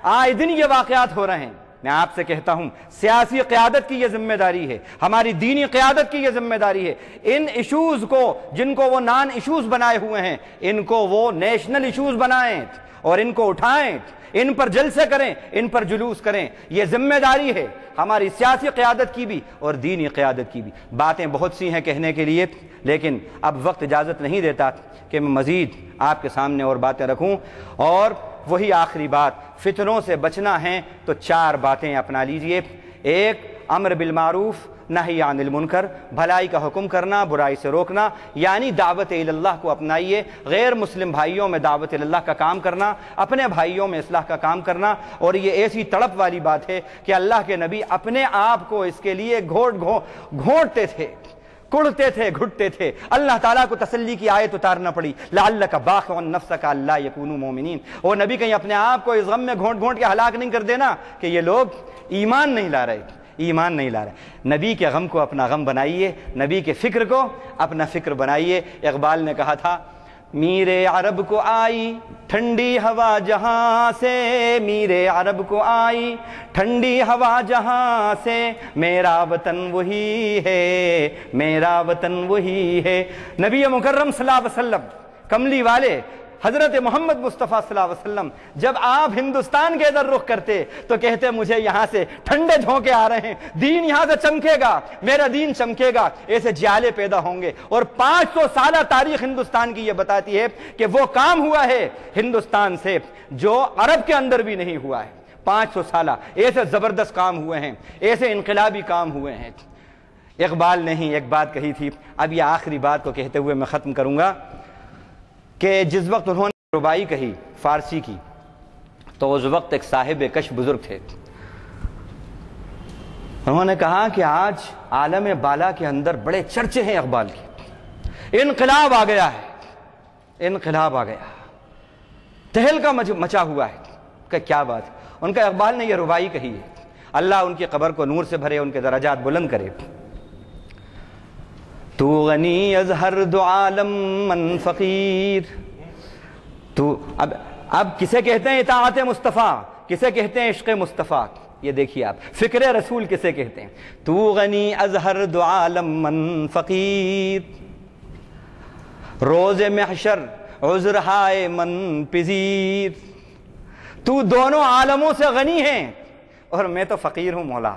آئے دن یہ واقعات ہو رہے ہیں۔ میں آپ سے کہتا ہوں، سیاسی قیادت کی یہ ذمہ داری ہے، ہماری دینی قیادت کی یہ ذمہ داری ہے، ان ایشوز کو جن کو وہ نان ایشوز بنائے ہوئے ہیں، ان کو وہ نیشنل ایشوز بنائیں اور ان کو اٹھائیں، ان پر جلسے کریں، ان پر جلوس کریں۔ یہ ذمہ داری ہے ہماری سیاسی قیادت کی بھی اور دینی قیادت کی بھی۔ باتیں بہت سی ہیں کہنے کے لیے، لیکن اب وقت اجازت نہیں دیتا کہ میں مزید آپ کے سامنے اور باتیں رکھوں۔ اور وہی آخری بات، فتنوں سے بچنا ہے تو 4 باتیں اپنا لیجئے۔ ایک، امر بالمعروف نہی عن المنکر، بھلائی کا حکم کرنا، برائی سے روکنا، یعنی دعوت اللہ کو اپنائیے۔ غیر مسلم بھائیوں میں دعوت اللہ کا کام کرنا، اپنے بھائیوں میں اصلاح کا کام کرنا۔ اور یہ ایسی تڑپ والی بات ہے کہ اللہ کے نبی اپنے آپ کو اس کے لیے گھونٹتے تھے، کڑتے تھے، گھٹتے تھے۔ اللہ تعالیٰ کو تسلی کی آیت اتارنا پڑی، لعلک باخع نفسک الا یکونوا مؤمنین۔ اور نبی کہیں اپنے آپ کو اس غم میں گھونٹ گھونٹ کے ہلاک نہیں کر دینا کہ یہ لوگ ایمان نہیں لا رہے، ایمان نہیں لا رہے۔ نبی کے غم کو اپنا غم بنائیے، نبی کے فکر کو اپنا فکر بنائیے۔ اقبال نے کہا تھا، میرے عرب کو آئی ٹھنڈی ہوا جہاں سے، میرے عرب کو آئی ٹھنڈی ہوا جہاں سے، میرا وطن وہی ہے، میرا وطن وہی ہے۔ نبی مکرم صلی اللہ علیہ وسلم کملی والے حضرت محمد مصطفیٰ صلی اللہ علیہ وسلم جب آپ ہندوستان کے ادھر رخ کرتے تو کہتے مجھے یہاں سے ٹھنڈے جھونکے آ رہے ہیں، دین یہاں سے چمکے گا، میرا دین چمکے گا، ایسے جیالے پیدا ہوں گے۔ اور 500 سالہ تاریخ ہندوستان کی یہ بتاتی ہے کہ وہ کام ہوا ہے ہندوستان سے جو عرب کے اندر بھی نہیں ہوا ہے۔ 500 سالہ ایسے زبردست کام ہوئے ہیں، ایسے انقلابی کام ہوئے ہیں۔ اقبال نے ہی ایک بات کہی تھی، اب یہ آخری بات کو کہتے ہوئے میں ختم کروں گا، کہ جس وقت انہوں نے ربائی کہی فارسی کی تو اس وقت ایک صاحب کش بزرگ تھے، انہوں نے کہا کہ آج عالم بالا کے اندر بڑے چرچے ہیں اقبال کی، انقلاب آ گیا ہے، انقلاب آ گیا، تہلکا مچا ہوا ہے، کہ کیا بات ہے؟ ان کا اقبال نے یہ ربائی کہی ہے، اللہ ان کی قبر کو نور سے بھرے، ان کے درجات بلند کرے۔ تو غنی از ہر دو عالم من فقیر، تو اب کسے کہتے ہیں اطاعت مصطفیٰ، کسے کہتے ہیں عشق مصطفیٰ؟ یہ دیکھیے آپ، فکر رسول کسے کہتے ہیں؟ تو غنی از ہر دو عالم من فقیر، روز محشر عذر ہائے من پذیر، تو دونوں عالموں سے غنی ہے اور میں تو فقیر ہوں مولا،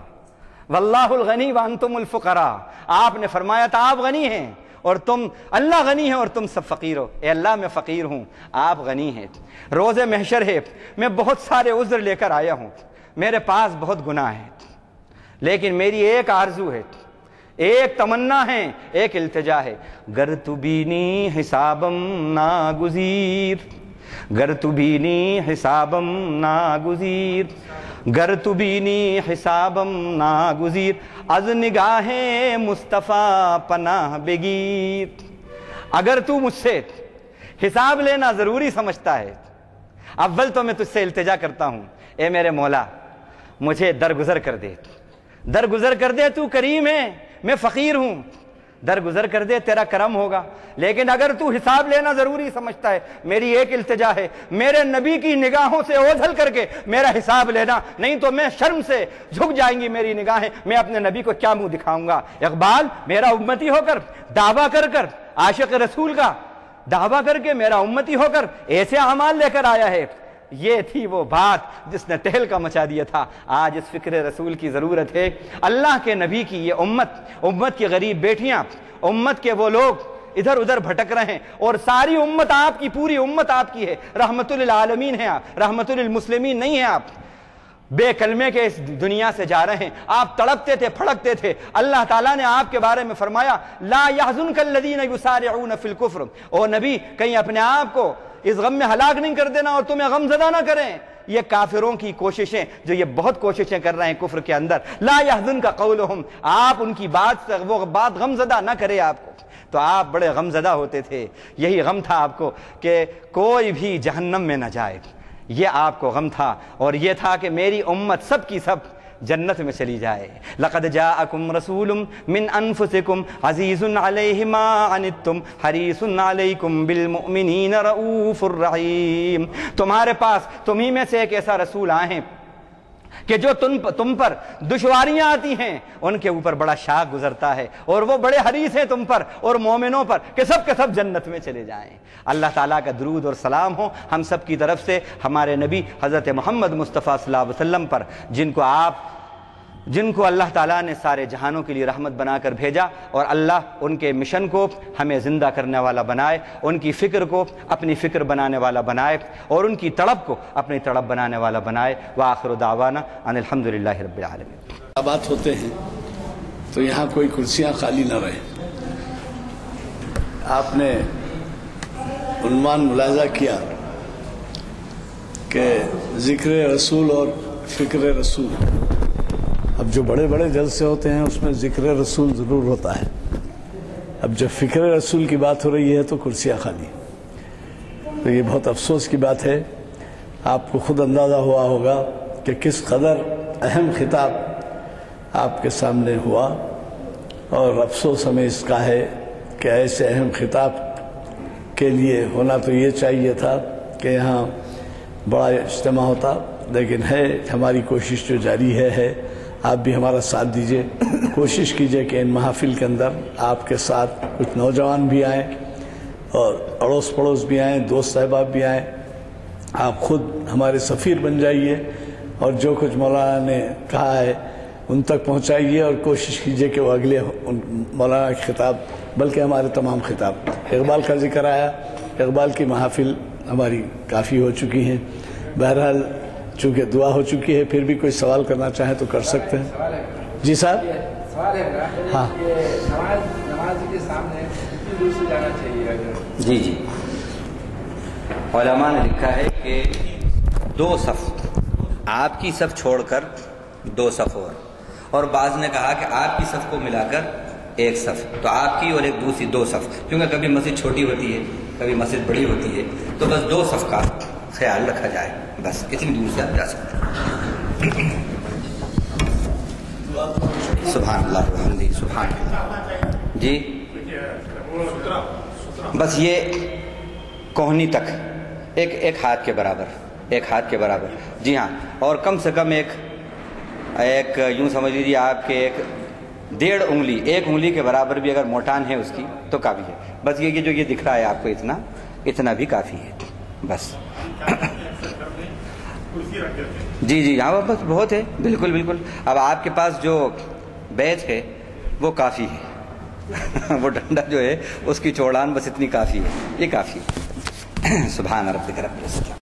واللہ الغنی وانتم الفقراء، آپ نے فرمایا تھا آپ غنی ہیں اور تم، اللہ غنی ہے اور تم سب فقیر ہو، اے اللہ میں فقیر ہوں، آپ غنی ہیں۔ روز محشر ہے، میں بہت سارے عذر لے کر آیا ہوں، میرے پاس بہت گناہ ہے، لیکن میری ایک آرزو ہے، ایک تمنا ہے، ایک التجا ہے، گر تو بینی حسابم ناگزیر، گر تو بینی حسابم ناگزیر، گر تو بینی حسابم ناگزیر، از نگاہ مصطفیٰ پناہ بگیر، اگر تو مجھ سے حساب لینا ضروری سمجھتا ہے، اول تو میں تجھ سے التجا کرتا ہوں، اے میرے مولا مجھے درگزر کر دے، درگزر کر دے، تو کریم ہے، میں فقیر ہوں، درگزر کر دے، تیرا کرم ہوگا۔ لیکن اگر تو حساب لینا ضروری سمجھتا ہے، میری ایک التجا ہے، میرے نبی کی نگاہوں سے اوجھل کر کے میرا حساب لینا، نہیں تو میں شرم سے جھک جائیں گی میری نگاہیں، میں اپنے نبی کو کیا منہ دکھاؤں گا۔ اقبال میرا امتی ہو کر دعویٰ کر کر، عاشق رسول کا دعویٰ کر کے میرا امتی ہو کر ایسے اعمال لے کر آیا ہے، یہ تھی وہ بات جس نے تہلکا مچا دیا تھا۔ آج اس فکر رسول کی ضرورت ہے، اللہ کے نبی کی یہ امت کی غریب بیٹیاں، امت کے وہ لوگ ادھر ادھر بھٹک رہے ہیں، اور ساری امت آپ کی، پوری امت آپ کی ہے، رحمت للعالمین ہیں آپ، رحمت للمسلمین نہیں ہیں آپ، بے کلمے کے اس دنیا سے جا رہے ہیں۔ آپ تڑپتے تھے، پھڑکتے تھے، اللہ تعالیٰ نے آپ کے بارے میں فرمایا لا يحزنك الذين يسارعون في الكفر، او نبی کہیں اپنے آپ کو اس غم میں ہلاک نہیں کر دینا اور تمہیں غم زدہ نہ کریں۔ یہ کافروں کی کوششیں، جو یہ بہت کوششیں کر رہے ہیں کفر کے اندر، لا يحزنك قولهم، آپ ان کی بات سے وہ بات غم زدہ نہ کرے آپ کو، تو آپ بڑے غم زدہ ہوتے تھے۔ یہی غم تھا آپ کو کہ کوئی بھی جہنم میں نہ جائے، یہ آپ کو غم تھا، اور یہ تھا کہ میری امت سب کی سب جنت میں چلی جائے۔ لقد جاءکم رسول من انفسکم عزیز علیہ ما عنتم حریص علیکم بالمؤمنین رؤوف الرحیم، تمہارے پاس تمہیں میں سے ایک ایسا رسول آئے ہیں کہ جو تم پر دشواریاں آتی ہیں ان کے اوپر بڑا شاق گزرتا ہے، اور وہ بڑے حریص ہیں تم پر اور مومنوں پر کہ سب کے سب جنت میں چلے جائیں۔ اللہ تعالیٰ کا درود اور سلام ہو ہم سب کی طرف سے ہمارے نبی حضرت محمد مصطفیٰ صلی اللہ علیہ وسلم پر، جن کو اللہ تعالیٰ نے سارے جہانوں کے لیے رحمت بنا کر بھیجا، اور اللہ ان کے مشن کو ہمیں زندہ کرنے والا بنائے، ان کی فکر کو اپنی فکر بنانے والا بنائے، اور ان کی طلب کو اپنی طلب بنانے والا بنائے۔ وآخر دعوانا ان الحمدللہ رب العالمین۔ بات ہوتے ہیں تو یہاں کوئی کرسیاں خالی نہ رہے۔ آپ نے عنوان ملاحظہ کیا کہ ذکر رسول اور فکر رسول، اب جو بڑے بڑے جلسے ہوتے ہیں اس میں ذکر رسول ضرور ہوتا ہے، اب جب فکر رسول کی بات ہو رہی ہے تو کرسیاں خالی، تو یہ بہت افسوس کی بات ہے۔ آپ کو خود اندازہ ہوا ہوگا کہ کس قدر اہم خطاب آپ کے سامنے ہوا، اور افسوس ہمیں اس کا ہے کہ ایسے اہم خطاب کے لیے ہونا تو یہ چاہیے تھا کہ یہاں بڑا اجتماع ہوتا، لیکن ہے ہماری کوشش جو جاری ہے، آپ بھی ہمارا ساتھ دیجئے، کوشش کیجئے کہ ان محافل کے اندر آپ کے ساتھ کچھ نوجوان بھی آئیں اور اڑوس پڑوس بھی آئیں، دوست احباب بھی آئیں، آپ خود ہمارے سفیر بن جائیے اور جو کچھ مولانا نے کہا ہے ان تک پہنچائیے، اور کوشش کیجیے کہ وہ اگلے مولانا کے خطاب بلکہ ہمارے تمام خطاب، اقبال کا ذکر آیا، اقبال کی محافل ہماری کافی ہو چکی ہیں، بہرحال چونکہ دعا ہو چکی ہے، پھر بھی کوئی سوال کرنا چاہیں تو کر سکتے ہیں۔ جی صاحب، ہاں نماز کے سامنے کتنی دور سے جانا چاہیے؟ جی جی، علماء نے لکھا ہے کہ 2 صف، آپ کی صف چھوڑ کر 2 صف اور بعض نے کہا کہ آپ کی صف کو ملا کر 1 صف، تو آپ کی اور ایک دوسری 2 صف، کیونکہ کبھی مسجد چھوٹی ہوتی ہے کبھی مسجد بڑی ہوتی ہے، تو بس 2 صف کا خیال رکھا جائے، بس اتنی دور سے آپ جا سکتے ہیں۔ سبحان اللہ الحمدللہ سبحان اللہ۔ جی بس یہ کوہنی تک ایک ہاتھ کے برابر، 1 ہاتھ کے برابر، جی ہاں، اور کم سے کم ایک یوں سمجھ لیجیے آپ کے 1.5 انگلی، 1 انگلی کے برابر بھی اگر موٹان ہے اس کی تو کافی ہے، بس یہ جو یہ دکھ رہا ہے آپ کو اتنا بھی کافی ہے بس۔ جی جی ہاں بس بہت ہے، بالکل بالکل، اب آپ کے پاس جو بیت ہے وہ کافی ہے، وہ ڈنڈا جو ہے اس کی چوڑان بس اتنی کافی ہے، یہ کافی ہے۔ سبحان ربک رب العزت۔